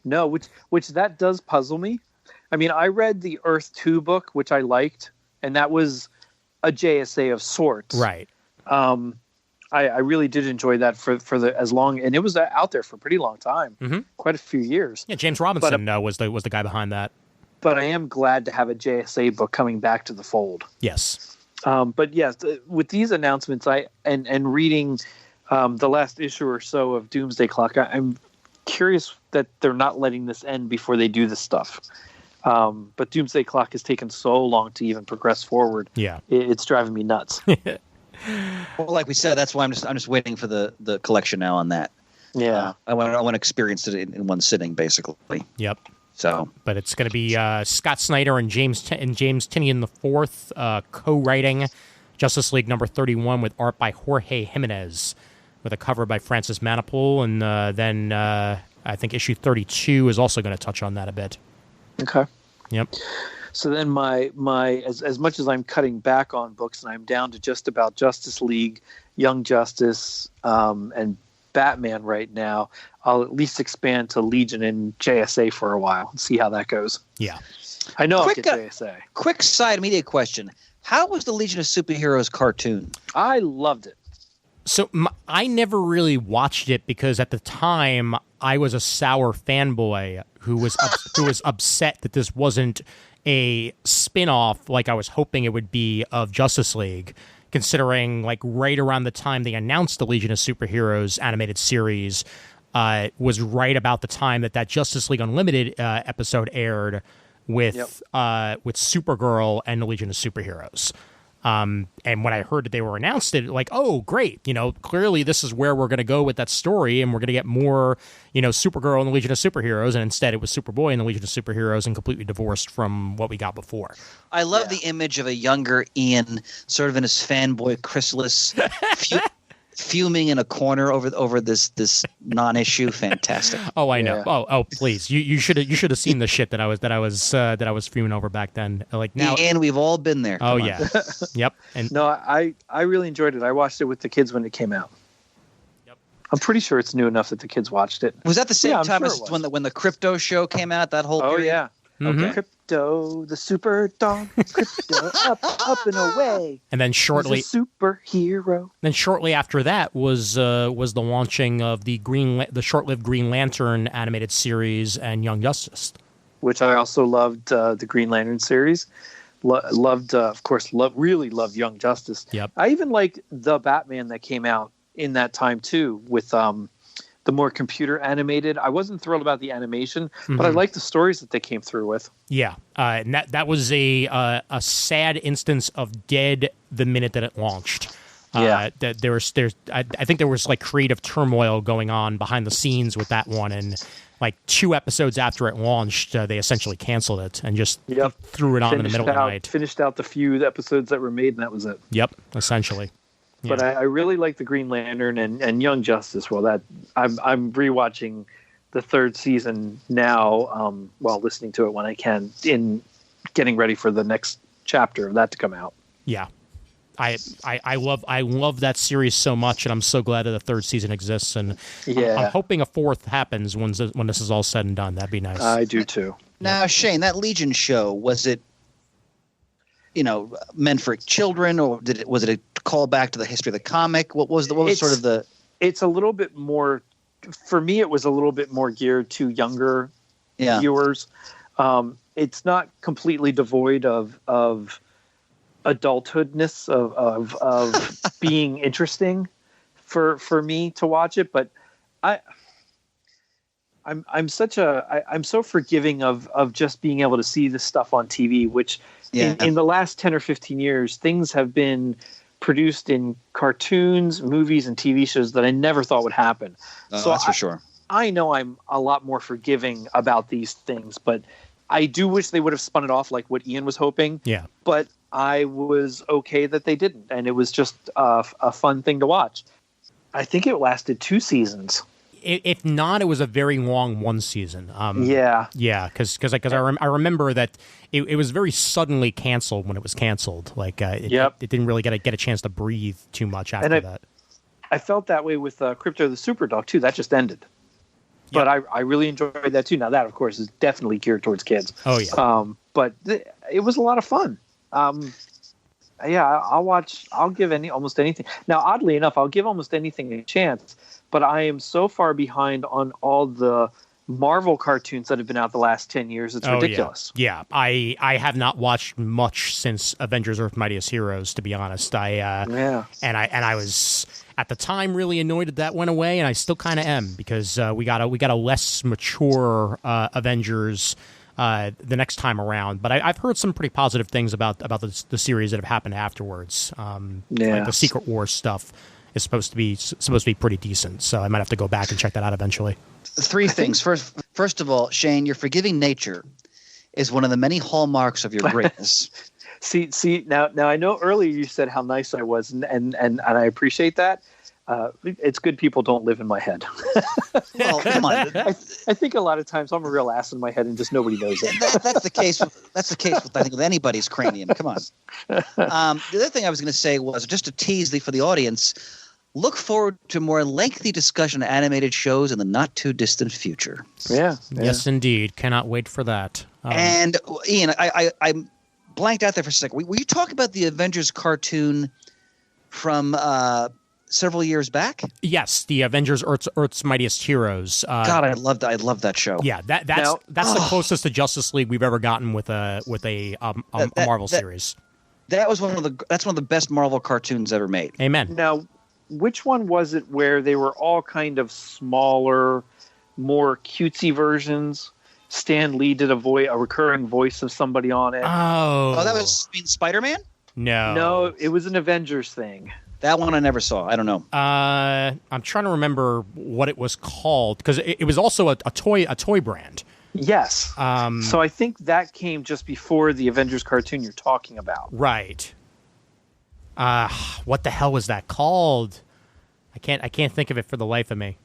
No, which that does puzzle me. I mean, I read the Earth 2 book, which I liked, and that was a JSA of sorts. Right. I really did enjoy that for as long, and it was out there for a pretty long time, quite a few years. Yeah, James Robinson was the guy behind that. But I am glad to have a JSA book coming back to the fold. Yes. But yes, with these announcements, and reading the last issue or so of Doomsday Clock, I'm curious that they're not letting this end before they do this stuff. But Doomsday Clock has taken so long to even progress forward. Yeah, it's driving me nuts. Well, like we said, that's why I'm just waiting for the collection now on that. Yeah, I want to experience it in one sitting, basically. Yep. So, but it's going to be Scott Snyder and James Tynion IV co-writing Justice League number 31 with art by Jorge Jimenez, with a cover by Francis Manapul, and then I think issue 32 is also going to touch on that a bit. Okay. Yep. So then my as much as I'm cutting back on books and I'm down to just about Justice League, Young Justice, and Batman right now, I'll at least expand to Legion and JSA for a while and see how that goes. Yeah. I know I'll get JSA. Quick side media question. How was the Legion of Superheroes cartoon? I loved it. So I never really watched it because at the time I was a sour fanboy who was upset that this wasn't a spin-off like I was hoping it would be of Justice League, considering like right around the time they announced the Legion of Superheroes animated series was right about the time that Justice League Unlimited episode aired with Supergirl and the Legion of Superheroes. And when I heard that they were announced, it like, oh, great, clearly this is where we're going to go with that story, and we're going to get more, Supergirl and the Legion of Superheroes, and instead it was Superboy and the Legion of Superheroes, and completely divorced from what we got before. I love the image of a younger Ian, sort of in his fanboy chrysalis, fuming in a corner over this non-issue. Fantastic. Oh, I know. Yeah. Oh, please. You should have seen the shit that I was fuming over back then. Like now, and we've all been there. Come on. Yeah. Yep. And no, I really enjoyed it. I watched it with the kids when it came out. Yep. I'm pretty sure it's new enough that the kids watched it. Was that the same time as when the Crypto show came out? That whole period? Yeah. Mm-hmm. Okay. Crypto, the super dog, Crypto, up and away. And then shortly, he's a superhero. Then shortly after that was the launching of the short-lived Green Lantern animated series and Young Justice, which I also loved. The Green Lantern series, really loved Young Justice. Yep. I even liked the Batman that came out in that time too, with the more computer animated. I wasn't thrilled about the animation, but I liked the stories that they came through with. Yeah, and that was a sad instance of dead the minute that it launched. I think there was like creative turmoil going on behind the scenes with that one, and like 2 episodes after it launched, they essentially canceled it and just threw it on in the middle of the night. Finished out the few episodes that were made, and that was it. Yep, essentially. Yeah. But I really like the Green Lantern and Young Justice. Well, that I'm rewatching the 3rd season now, while listening to it when I can, in getting ready for the next chapter of that to come out. Yeah, I love that series so much, and I'm so glad that the 3rd season exists. And I'm hoping a 4th happens when this is all said and done. That'd be nice. I do too. Now, Shane, that Legion show, was it meant for children, or was it a callback to the history of the comic? It's a little bit more, for me, it was a little bit more geared to younger viewers. It's not completely devoid of adulthoodness of being interesting for me to watch it, but I'm so forgiving of just being able to see this stuff on TV, which in the last 10 or 15 years, things have been produced in cartoons, movies, and TV shows that I never thought would happen. So that's for sure. I know I'm a lot more forgiving about these things, but I do wish they would have spun it off like what Ian was hoping. Yeah. But I was okay that they didn't, and it was just a fun thing to watch. I think it lasted 2 seasons. If not, it was a very long 1 season. Yeah, because I remember that it was very suddenly canceled when it was canceled. Like it didn't really get a chance to breathe too much after that. I felt that way with Crypto the Superdog too. That just ended, but I really enjoyed that too. Now that, of course, is definitely geared towards kids. Oh yeah. But it was a lot of fun. I'll give almost anything. Now, oddly enough, I'll give almost anything a chance. But I am so far behind on all the Marvel cartoons that have been out the last 10 years. It's ridiculous. Yeah. I have not watched much since Avengers: Earth's Mightiest Heroes, to be honest. And I was at the time really annoyed that went away, and I still kind of am, because we got a less mature Avengers the next time around. But I've heard some pretty positive things about the series that have happened afterwards. Like the Secret Wars stuff is supposed to be pretty decent, so I might have to go back and check that out eventually. 3 things. First of all, Shane, your forgiving nature is one of the many hallmarks of your greatness. see now I know earlier you said how nice I was, and I appreciate that. It's good people don't live in my head. Well, come on. I think a lot of times I'm a real ass in my head and just nobody knows it. That's the case. That's the case with, I think, with anybody's cranium. Come on. The other thing I was going to say was just to tease for the audience. Look forward to more lengthy discussion of animated shows in the not too distant future. Yeah. Yes, indeed. Cannot wait for that. And Ian, I blanked out there for a second. Will you talk about the Avengers cartoon from several years back? Yes, the Avengers: Earth's Mightiest Heroes. God, I love that. I love that show. Yeah, that's the closest to Justice League we've ever gotten with a Marvel series. That's one of the best Marvel cartoons ever made. Amen. Now, which one was it where they were all kind of smaller, more cutesy versions? Stan Lee did a recurring voice of somebody on it. Oh, that was Spider-Man? No, it was an Avengers thing. That one I never saw. I don't know. I'm trying to remember what it was called because it was also a toy brand. Yes. So I think that came just before the Avengers cartoon you're talking about. Right. What the hell was that called? I can't think of it for the life of me.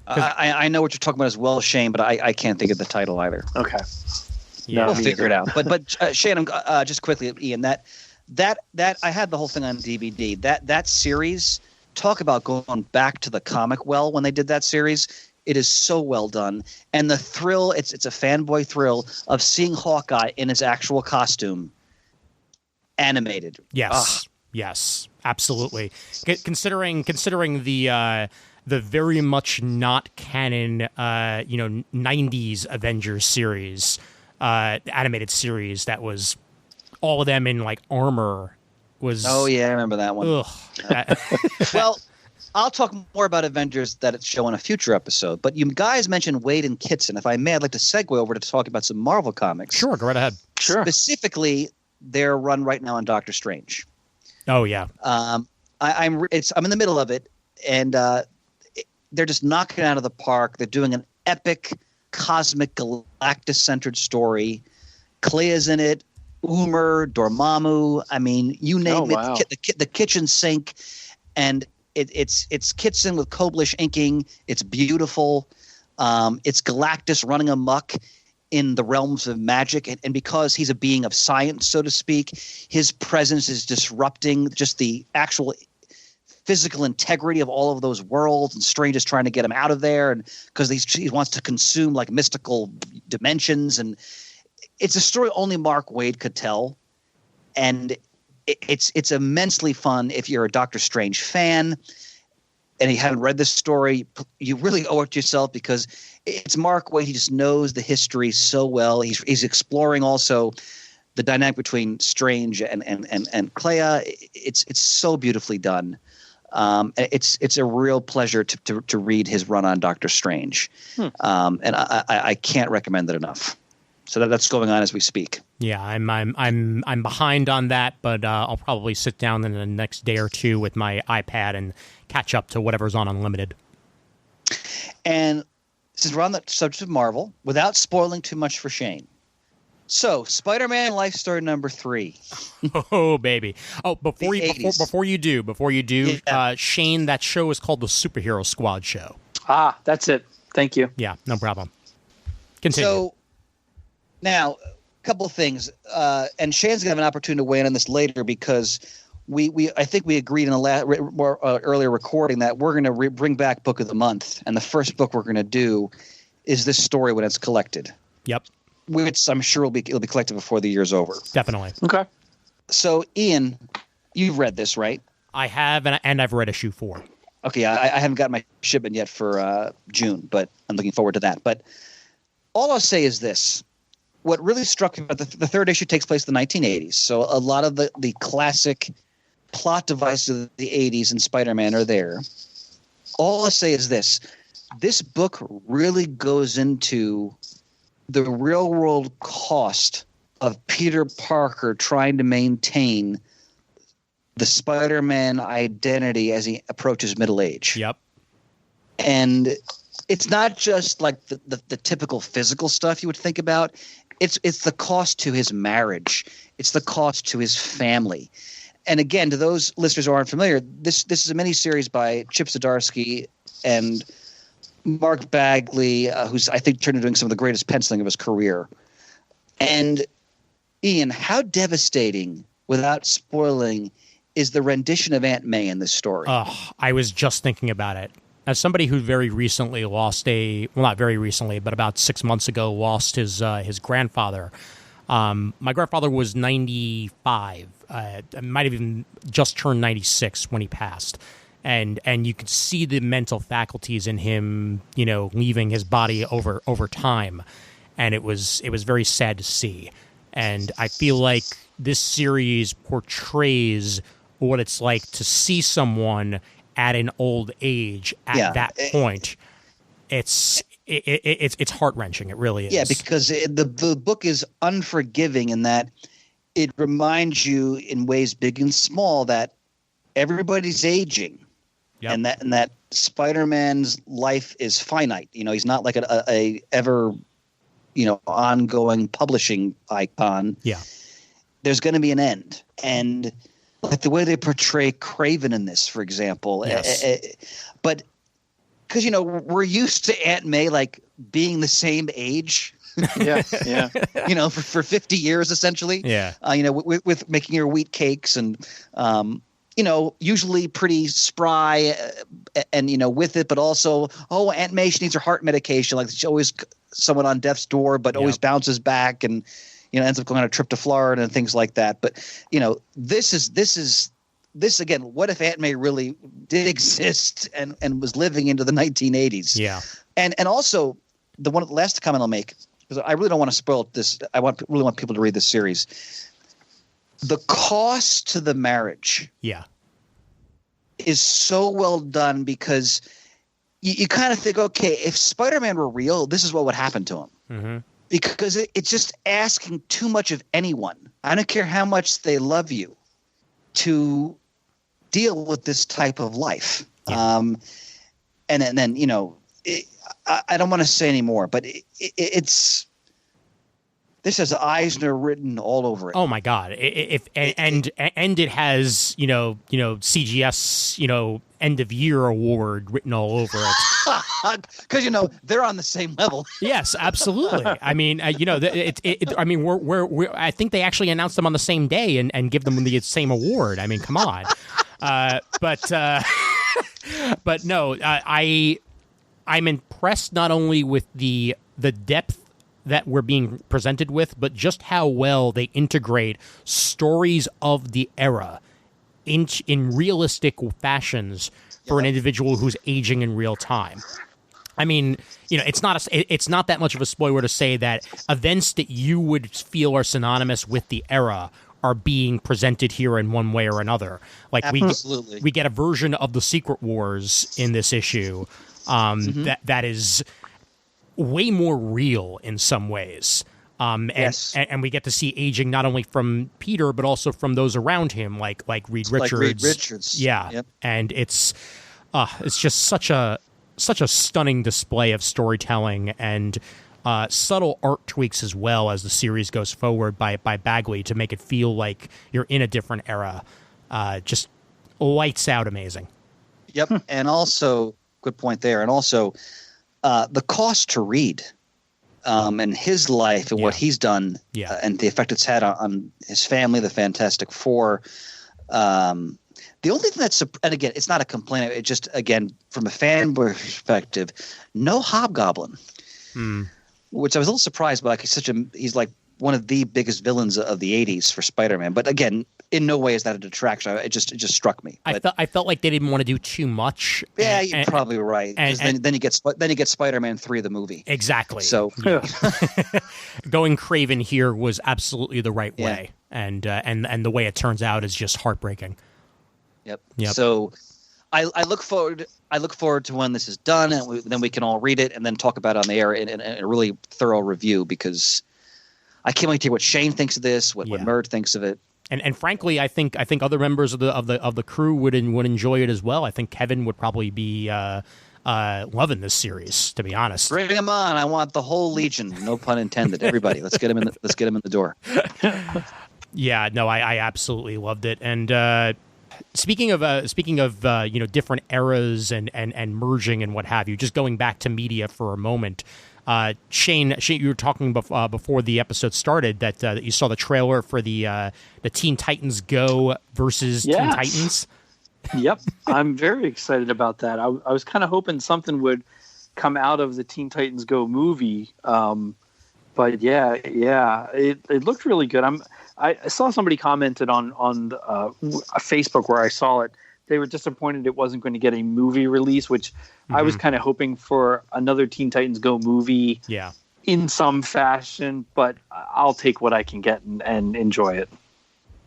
I know what you're talking about as well, Shane, but I can't think of the title either. Okay. Yeah. We'll figure it out. But Shane, just quickly, Ian, that I had the whole thing on DVD. That series, talk about going back to the comic well when they did that series. It is so well done. And the thrill, it's a fanboy thrill of seeing Hawkeye in his actual costume animated. Yes. Yes, absolutely. Considering the very much not canon, 90s Avengers series, animated series that was all of them in like armor was. Oh yeah, I remember that one. Ugh. Well, I'll talk more about Avengers that it's show in a future episode. But you guys mentioned Wade and Kitson. If I may, I'd like to segue over to talk about some Marvel comics. Sure, go right ahead. Sure. Specifically, their run right now on Doctor Strange. Oh yeah. I'm in the middle of it, and they're just knocking it out of the park. They're doing an epic, cosmic, Galactus-centered story. Clea's in it. Umar, Dormammu. I mean, you name it. The kitchen sink, and it's Kitson with Koblish inking. It's beautiful. It's Galactus running amok in the realms of magic, and because he's a being of science, so to speak, his presence is disrupting just the actual physical integrity of all of those worlds, and Strange is trying to get him out of there, and because he wants to consume like mystical dimensions, and it's a story only Mark Waid could tell, and it's immensely fun if you're a Doctor Strange fan and you haven't read this story. You really owe it to yourself because it's Mark Waid. He just knows the history so well. He's exploring also the dynamic between Strange and Clea. It's so beautifully done. It's a real pleasure to read his run on Doctor Strange, and I can't recommend it enough. So that's going on as we speak. Yeah, I'm behind on that, but I'll probably sit down in the next day or two with my iPad and catch up to whatever's on Unlimited. And since we're on the subject of Marvel, without spoiling too much for Shane, so Spider-Man Life Story number 3. Oh baby! Oh, before you do, yeah. Shane, that show is called the Superhero Squad Show. Ah, that's it. Thank you. Yeah, no problem. Continue. So now, a couple of things, and Shane's gonna have an opportunity to weigh in on this later because I think we agreed in a earlier recording that we're going to bring back Book of the Month, and the first book we're going to do is this story when it's collected. Yep. Which I'm sure it'll be collected before the year's over. Definitely. Okay. So, Ian, you've read this, right? I have, and I've read issue 4. Okay, I haven't got my shipment yet for June, but I'm looking forward to that. But all I'll say is this. What really struck me about the third issue takes place in the 1980s. So a lot of the classic plot devices of the 80s in Spider-Man are there. All I'll say is this. This book really goes into the real-world cost of Peter Parker trying to maintain the Spider-Man identity as he approaches middle age. Yep. And it's not just like the typical physical stuff you would think about. It's the cost to his marriage. It's the cost to his family. and again, to those listeners who aren't familiar, this is a miniseries by Chip Zdarsky and Mark Bagley, who's I think turned into doing some of the greatest penciling of his career. And Ian, how devastating, without spoiling, is the rendition of Aunt May in this story? I was just thinking about it. As somebody who very recently lost not very recently, but about 6 months ago, lost his grandfather. My grandfather was 95. Might have even just turned 96 when he passed. And you could see the mental faculties in him, leaving his body over time. And it was very sad to see. And I feel like this series portrays what it's like to see someone at an old age at that point. It's heart-wrenching. It really is. Yeah, because the book is unforgiving in that it reminds you in ways big and small that everybody's aging. Yep. And that Spider-Man's life is finite. He's not like a ever, ongoing publishing icon. Yeah. There's going to be an end. And like the way they portray Kraven in this, for example. Yes. But because, we're used to Aunt May like being the same age. Yeah. For 50 years, essentially. Yeah. With making her wheat cakes and, usually pretty spry and, with it, but also, Aunt May, she needs her heart medication. Like she's always someone on death's door, but always bounces back and, ends up going on a trip to Florida and things like that. But, this again, what if Aunt May really did exist and was living into the 1980s? Yeah. And also the last comment I'll make, because I really don't want to spoil this. I really want people to read this series. The cost to the marriage is so well done because you kind of think, okay, if Spider-Man were real, this is what would happen to him. Mm-hmm. Because it's just asking too much of anyone. I don't care how much they love you to deal with this type of life. Yeah. And then I don't want to say any more, but it's – this has Eisner written all over it. Oh my God! It has CGS end of year award written all over it. Because they're on the same level. Yes, absolutely. I mean, I mean, we're I think they actually announced them on the same day and give them the same award. I mean, come on. But no, I'm impressed not only with the depth that we're being presented with, but just how well they integrate stories of the era in realistic fashions for an individual who's aging in real time. I mean, it's not that much of a spoiler to say that events that you would feel are synonymous with the era are being presented here in one way or another. Like we get a version of the Secret Wars in this issue that is way more real in some ways. And we get to see aging not only from Peter, but also from those around him, like Reed Richards. Like Reed Richards. Yeah. Yep. And it's just such a stunning display of storytelling and subtle art tweaks as well as the series goes forward by Bagley to make it feel like you're in a different era. Just lights out amazing. Yep. And also, good point there. And also, the cost to Reed and his life and what he's done and the effect it's had on his family, the Fantastic Four. The only thing and again, it's not a complaint. It just, again, from a fan perspective, no Hobgoblin, which I was a little surprised by. He's like one of the biggest villains of the 80s for Spider-Man. But again, in no way is that a detraction. It just struck me. I felt like they didn't want to do too much. Yeah, you're probably right. Because then you get Spider-Man 3, the movie. Exactly. So going Kraven here was absolutely the right way, and the way it turns out is just heartbreaking. Yep. So I look forward to when this is done, and then we can all read it and then talk about it on the air in a really thorough review, because I can't wait to hear what Shane thinks of this, what Mert thinks of it. And frankly, I think other members of the crew would enjoy it as well. I think Kevin would probably be loving this series, to be honest. Bring him on! I want the whole legion. No pun intended. Everybody, let's get him in the door. Yeah, no, I absolutely loved it. And speaking of different eras and merging and what have you, just going back to media for a moment. Shane, you were talking before the episode started that you saw the trailer for the Teen Titans Go versus Teen Titans. Yep, I'm very excited about that. I was kind of hoping something would come out of the Teen Titans Go movie, but it looked really good. I saw somebody commented on Facebook where I saw it. They were disappointed it wasn't going to get a movie release, which I was kind of hoping for another Teen Titans Go movie in some fashion, but I'll take what I can get and enjoy it.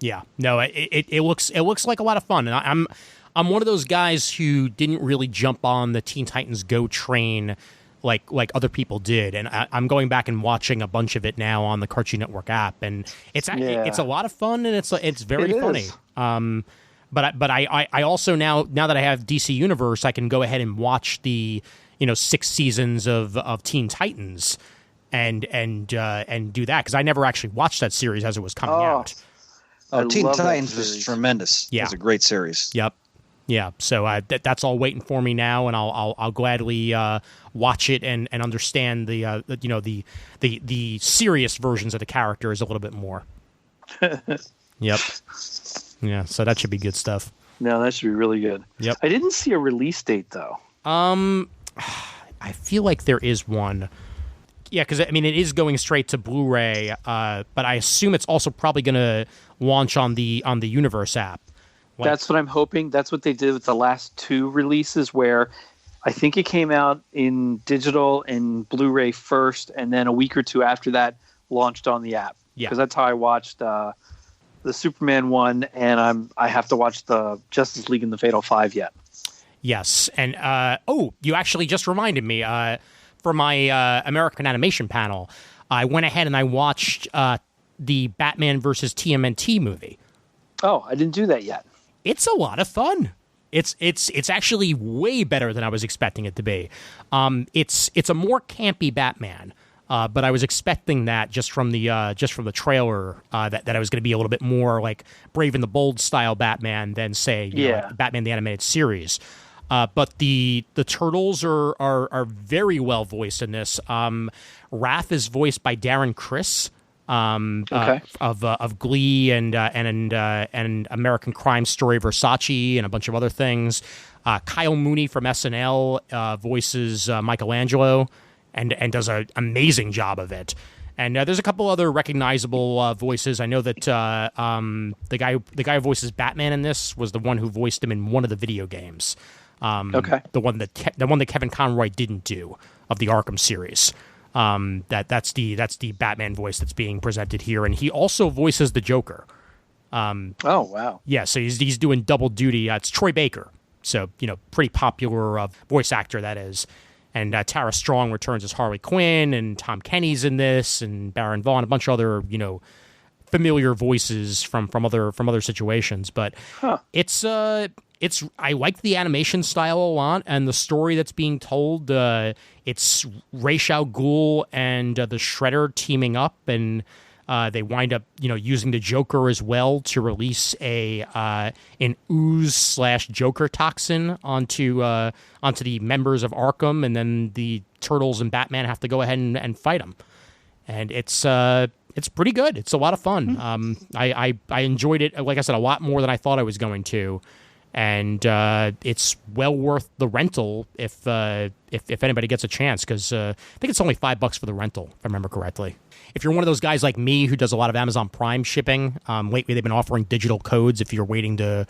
Yeah, no, it looks like a lot of fun. And I'm one of those guys who didn't really jump on the Teen Titans Go train like other people did, and I'm going back and watching a bunch of it now on the Cartoon Network app, and it's a lot of fun, and it's very funny. But I also now that I have DC Universe, I can go ahead and watch the 6 seasons of Teen Titans and do that, because I never actually watched that series as it was coming out. Teen Titans was tremendous. Yeah, it's a great series. Yep. Yeah, so that's all waiting for me now, and I'll gladly watch it and understand the serious versions of the characters a little bit more. Yep. Yeah, so that should be good stuff. No, that should be really good. Yep. I didn't see a release date though. I feel like there is one. Yeah, because it is going straight to Blu-ray, but I assume it's also probably going to launch on the Universe app. That's what I'm hoping. That's what they did with the last 2 releases, where I think it came out in digital and Blu-ray first, and then a week or 2 after that launched on the app. Yeah, because that's how I watched the Superman one, and I have to watch the Justice League and the Fatal Five yet. Yes, and you actually just reminded me. For my American Animation panel, I went ahead and I watched the Batman versus TMNT movie. Oh, I didn't do that yet. It's a lot of fun. It's actually way better than I was expecting it to be. It's a more campy Batman, but I was expecting that just from the trailer that I was going to be a little bit more like Brave and the Bold style Batman than say like Batman the Animated Series. But the Turtles are very well voiced in this. Raph is voiced by Darren Criss of Glee and American Crime Story Versace and a bunch of other things. Kyle Mooney from SNL voices Michelangelo and does an amazing job of it. And there's a couple other recognizable voices. I know that the guy who voices Batman in this was the one who voiced him in one of the video games. The one that Kevin Conroy didn't do of the Arkham series. That's the Batman voice that's being presented here, and he also voices the Joker. Oh wow! Yeah, so he's doing double duty. It's Troy Baker, so pretty popular voice actor that is. And Tara Strong returns as Harley Quinn, and Tom Kenny's in this, and Baron Vaughn, a bunch of other familiar voices from other situations. But it's I like the animation style a lot, and the story that's being told. It's Ra's al Ghul and the Shredder teaming up, and they wind up using the Joker as well to release an ooze/Joker toxin onto the members of Arkham, and then the Turtles and Batman have to go ahead and fight them. And it's pretty good. It's a lot of fun. I enjoyed it, like I said, a lot more than I thought I was going to. And it's well worth the rental if anybody gets a chance, because I think it's only $5 for the rental, if I remember correctly. If you're one of those guys like me who does a lot of Amazon Prime shipping, lately they've been offering digital codes if you're willing to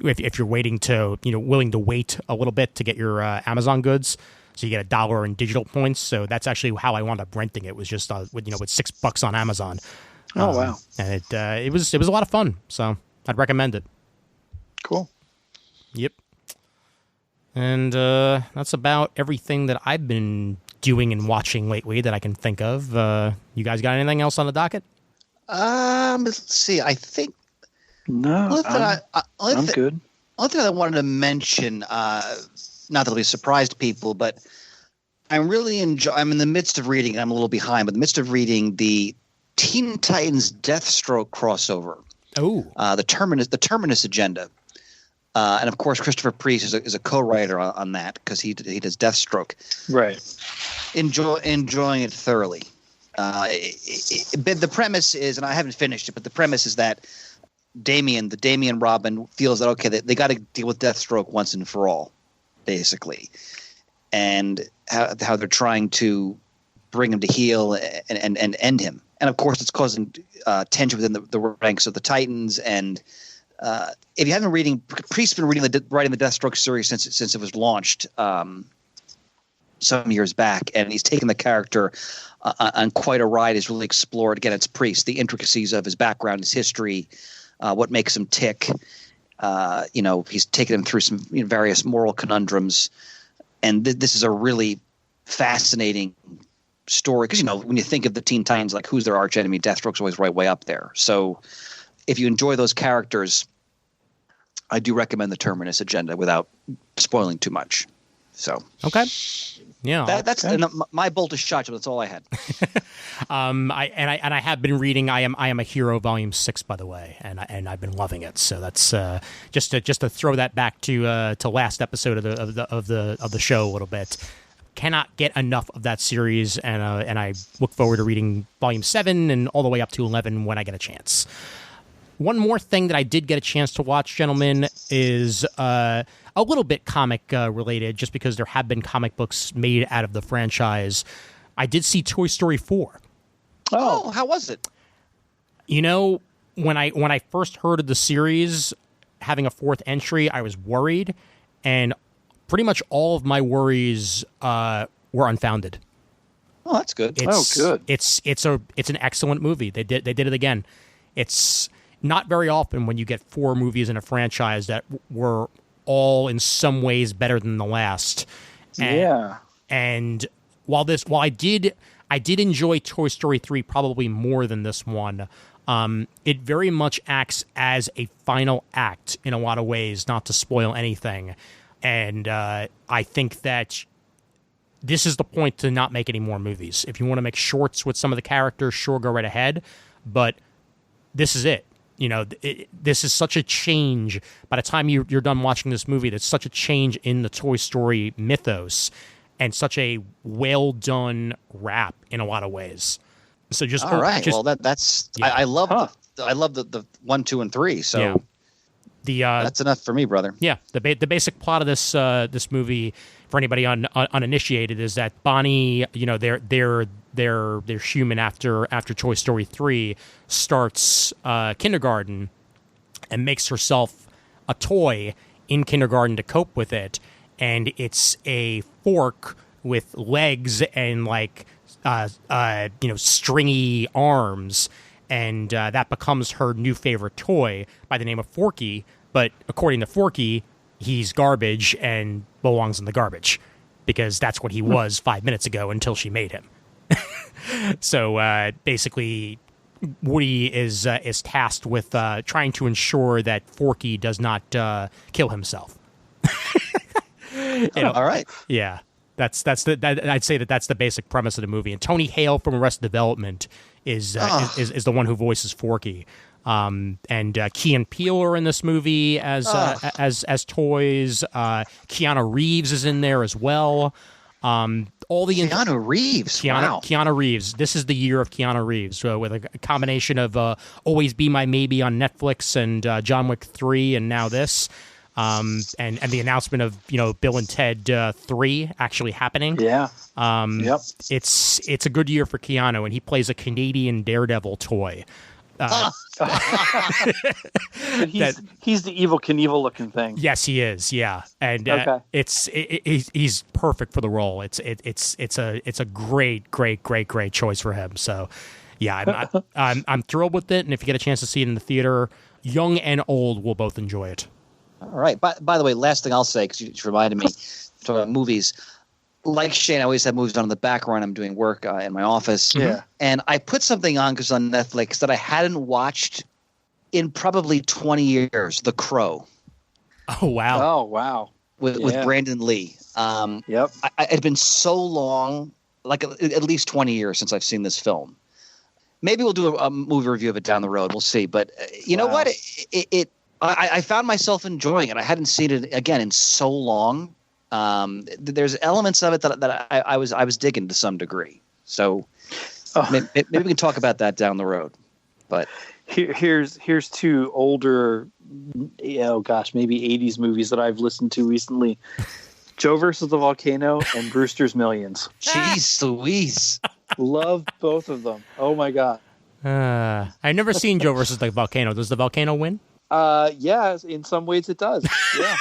wait a little bit to get your Amazon goods. So you get $1 in digital points. So that's actually how I wound up renting it, was just with $6 on Amazon. Oh wow! And it was a lot of fun. So I'd recommend it. Cool. Yep. And that's about everything that I've been doing and watching lately that I can think of. You guys got anything else on the docket? Let's see. I think no. I'm good. Only thing I wanted to mention, not that it'll be a surprise to people, but I'm in the midst of reading. I'm a little behind, but in the midst of reading the Teen Titans Deathstroke crossover. Oh, the Terminus Agenda. And of course, Christopher Priest is a co-writer on that because he does Deathstroke. Right. Enjoying it thoroughly. But the premise is, and I haven't finished it, but the premise is that the Damian Robin feels that okay, they got to deal with Deathstroke once and for all, basically, and how they're trying to bring him to heel and end him. And of course, it's causing tension within the ranks of the Titans. And if you haven't been reading, Priest's been writing the Deathstroke series since it was launched some years back, and he's taken the character on quite a ride. He's really explored, again, it's Priest, the intricacies of his background, his history, what makes him tick. He's taken him through some various moral conundrums, and this is a really fascinating story because when you think of the Teen Titans, like who's their arch enemy, Deathstroke's always right way up there. So if you enjoy those characters, I do recommend the Terminus Agenda without spoiling too much. So okay. Yeah, that's my bolt of shot. That's all I had. I have been reading I Am a Hero Volume 6, by the way, and I've been loving it. So that's just to throw that back to last episode of the show a little bit. Cannot get enough of that series, and I look forward to reading Volume 7 and all the way up to 11 when I get a chance. One more thing that I did get a chance to watch, gentlemen, is a little bit comic related, just because there have been comic books made out of the franchise. I did see Toy Story 4. Oh, how was it? When I first heard of the series having a fourth entry, I was worried, and pretty much all of my worries were unfounded. Oh, that's good. Good. It's an excellent movie. They did it again. It's not very often when you get 4 movies in a franchise that were all in some ways better than the last. And while I did enjoy Toy Story 3 probably more than this one, it very much acts as a final act in a lot of ways, not to spoil anything. And I think that this is the point to not make any more movies. If you want to make shorts with some of the characters, sure, go right ahead. But this is it. This is such a change. By the time you're done watching this movie, there's such a change in the Toy Story mythos and such a well-done wrap in a lot of ways. So just all right. That's yeah. I love the 1, 2, and 3. So yeah. That's enough for me, brother. Yeah, the basic plot of this movie, for anybody uninitiated, is that Bonnie, they're human after Toy Story 3, starts kindergarten and makes herself a toy in kindergarten to cope with it, and it's a fork with legs and stringy arms. And that becomes her new favorite toy by the name of Forky. But according to Forky, he's garbage and belongs in the garbage because that's what he was 5 minutes ago until she made him. So basically, Woody is tasked with trying to ensure that Forky does not kill himself. All right. Yeah. I'd say that's the basic premise of the movie. And Tony Hale from Arrested Development is the one who voices Forky. And Key and Peele are in this movie as toys. Keanu Reeves is in there as well. Keanu Reeves. Keanu Reeves. This is the year of Keanu Reeves with a combination of Always Be My Maybe on Netflix and John Wick 3 and now this. And the announcement of Bill and Ted 3 actually happening. Yeah. Yep. It's a good year for Keanu, and he plays a Canadian Daredevil toy. He's the Evel Knievel looking thing. Yes, he is. Yeah, and he's perfect for the role. It's a great choice for him. So, yeah, I'm thrilled with it. And if you get a chance to see it in the theater, young and old will both enjoy it. All right. By the way, last thing I'll say, because you just reminded me, talking about movies. Like Shane, I always have movies on in the background. I'm doing work in my office. Yeah. And I put something on because on Netflix that I hadn't watched in probably 20 years, The Crow. Oh, wow. Oh, wow. With Brandon Lee. Yep. It had been so long, like at least 20 years since I've seen this film. Maybe we'll do a movie review of it down the road. We'll see. But you know what? I found myself enjoying it. I hadn't seen it again in so long. There's elements of it that I was digging to some degree. So maybe we can talk about that down the road. But here's two older, maybe 80s movies that I've listened to recently: Joe versus the Volcano and Brewster's Millions. Jeez Louise. Love both of them. Oh my god. I've never seen Joe versus the Volcano. Does the volcano win? Yeah, in some ways it does. Yeah.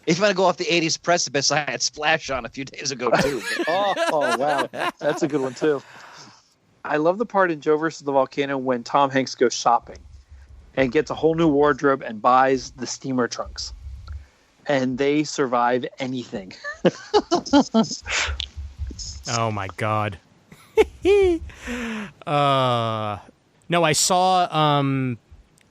If you want to go off the 80s precipice, I had Splash on a few days ago, too. Oh, wow. That's a good one, too. I love the part in Joe versus the Volcano when Tom Hanks goes shopping and gets a whole new wardrobe and buys the steamer trunks. And they survive anything. Oh, my God. No, I saw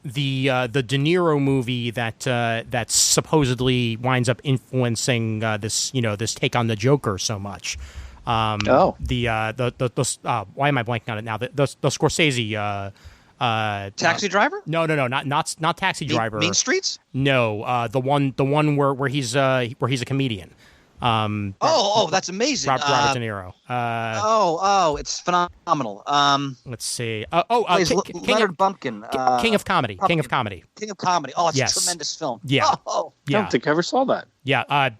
the De Niro movie that supposedly winds up influencing this take on the Joker so much. Why am I blanking on it now? The Scorsese Taxi Driver? No, not Taxi Driver. Mean Streets? No, the one where he's a comedian. That's amazing. Robert De Niro. It's phenomenal. Let's see. Leonard Bumpkin. King of Comedy. Pumpkin. King of Comedy. King of Comedy. Oh, it's Yes. a tremendous film. Yeah. I don't think I ever saw that. Yeah.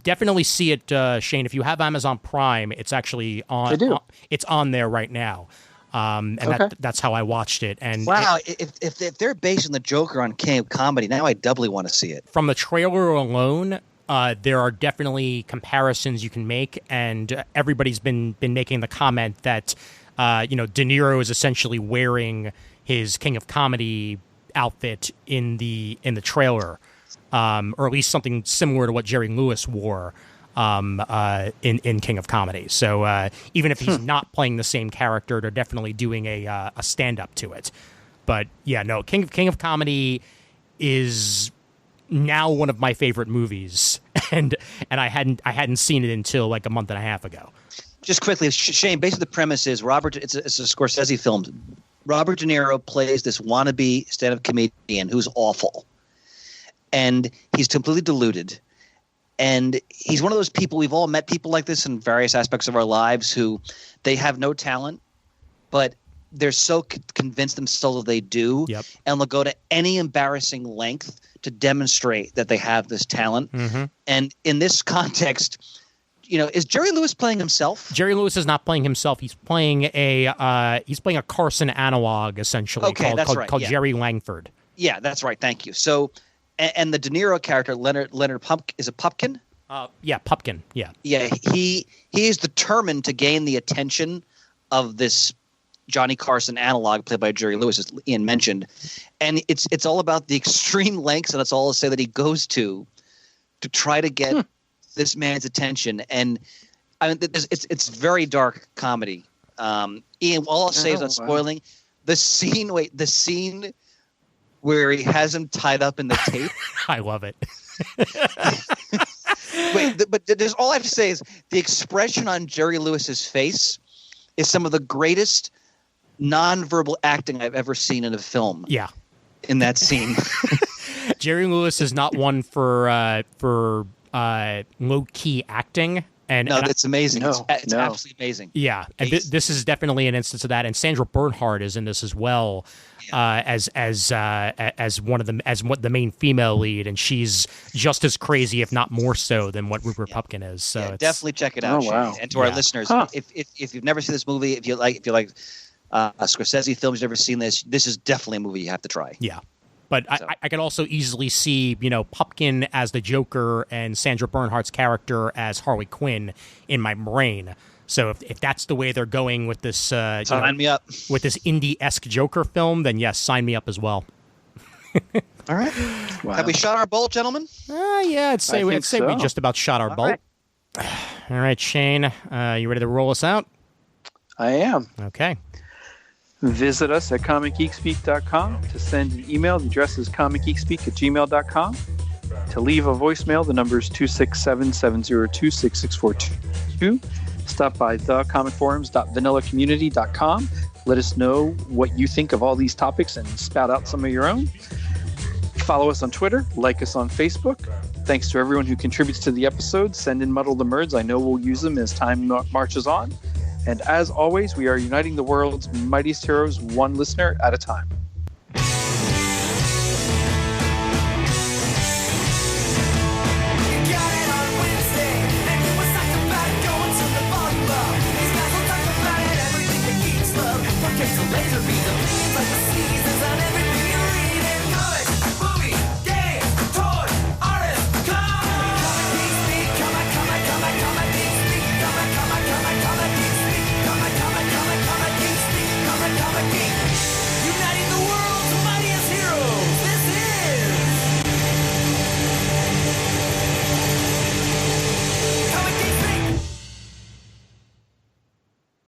Definitely see it, Shane. If you have Amazon Prime, it's actually on. I do. It's on there right now. That's how I watched it. And wow, if they're basing the Joker on King of Comedy, now I doubly want to see it. From the trailer alone, there are definitely comparisons you can make, and everybody's been making the comment that De Niro is essentially wearing his King of Comedy outfit in the trailer, or at least something similar to what Jerry Lewis wore in King of Comedy. So even if he's not playing the same character, they're definitely doing a stand-up to it. But yeah, no, King of Comedy is now one of my favorite movies, and I hadn't seen it until like a month and a half ago. Just quickly, Shane, basically the premise is it's a Scorsese film. Robert De Niro plays this wannabe stand-up comedian who's awful, and he's completely deluded. And he's one of those people, we've all met people like this in various aspects of our lives, who they have no talent, but they're so convinced themselves that they do, and they'll go to any embarrassing length to demonstrate that they have this talent. Mm-hmm. And in this context, is Jerry Lewis playing himself? Jerry Lewis is not playing himself. He's playing a Carson analog, essentially, called Jerry Langford. Yeah, that's right. Thank you. So, and the De Niro character, Leonard is it Pupkin? Pupkin. Yeah. Yeah, he is determined to gain the attention of this Johnny Carson analog played by Jerry Lewis, as Ian mentioned, and it's all about the extreme lengths, and that's all I'll say, that he goes to try to get this man's attention. And I mean, it's very dark comedy. Ian, all I'll say is, not spoiling, the scene where he has him tied up in the tape. I love it. But there's all I have to say is the expression on Jerry Lewis's face is some of the greatest nonverbal acting I've ever seen in a film. Yeah. In that scene. Jerry Lewis is not one for low-key acting. It's amazing. It's absolutely amazing. Yeah, and this is definitely an instance of that. And Sandra Bernhard is in this as well, as the main female lead, and she's just as crazy, if not more so, than what Rupert Pupkin is. So definitely check it out. Wow. And to our listeners, if you've never seen this movie, if you like Scorsese films, you've never seen this is definitely a movie you have to try. Yeah. But I could also easily see, Pupkin as the Joker and Sandra Bernhardt's character as Harley Quinn in my brain. So if that's the way they're going with this, sign me up. With this indie-esque Joker film, then yes, sign me up as well. All right. Wow. Have we shot our bolt, gentlemen? Yeah, I'd say we just about shot our bolt. Right. All right, Shane, you ready to roll us out? I am. Okay. Visit us at comicgeekspeak.com. To send an email, the address is comicgeekspeak@gmail.com. To leave a voicemail, the number is 267-702-6642. Stop by thecomicforums.vanillacommunity.com. Let us know what you think of all these topics and spout out some of your own. Follow us on Twitter, like us on Facebook. Thanks to everyone who contributes to the episodes. Send in Muddle the Merds. I know we'll use them as time marches on. And as always, we are uniting the world's mightiest heroes one listener at a time.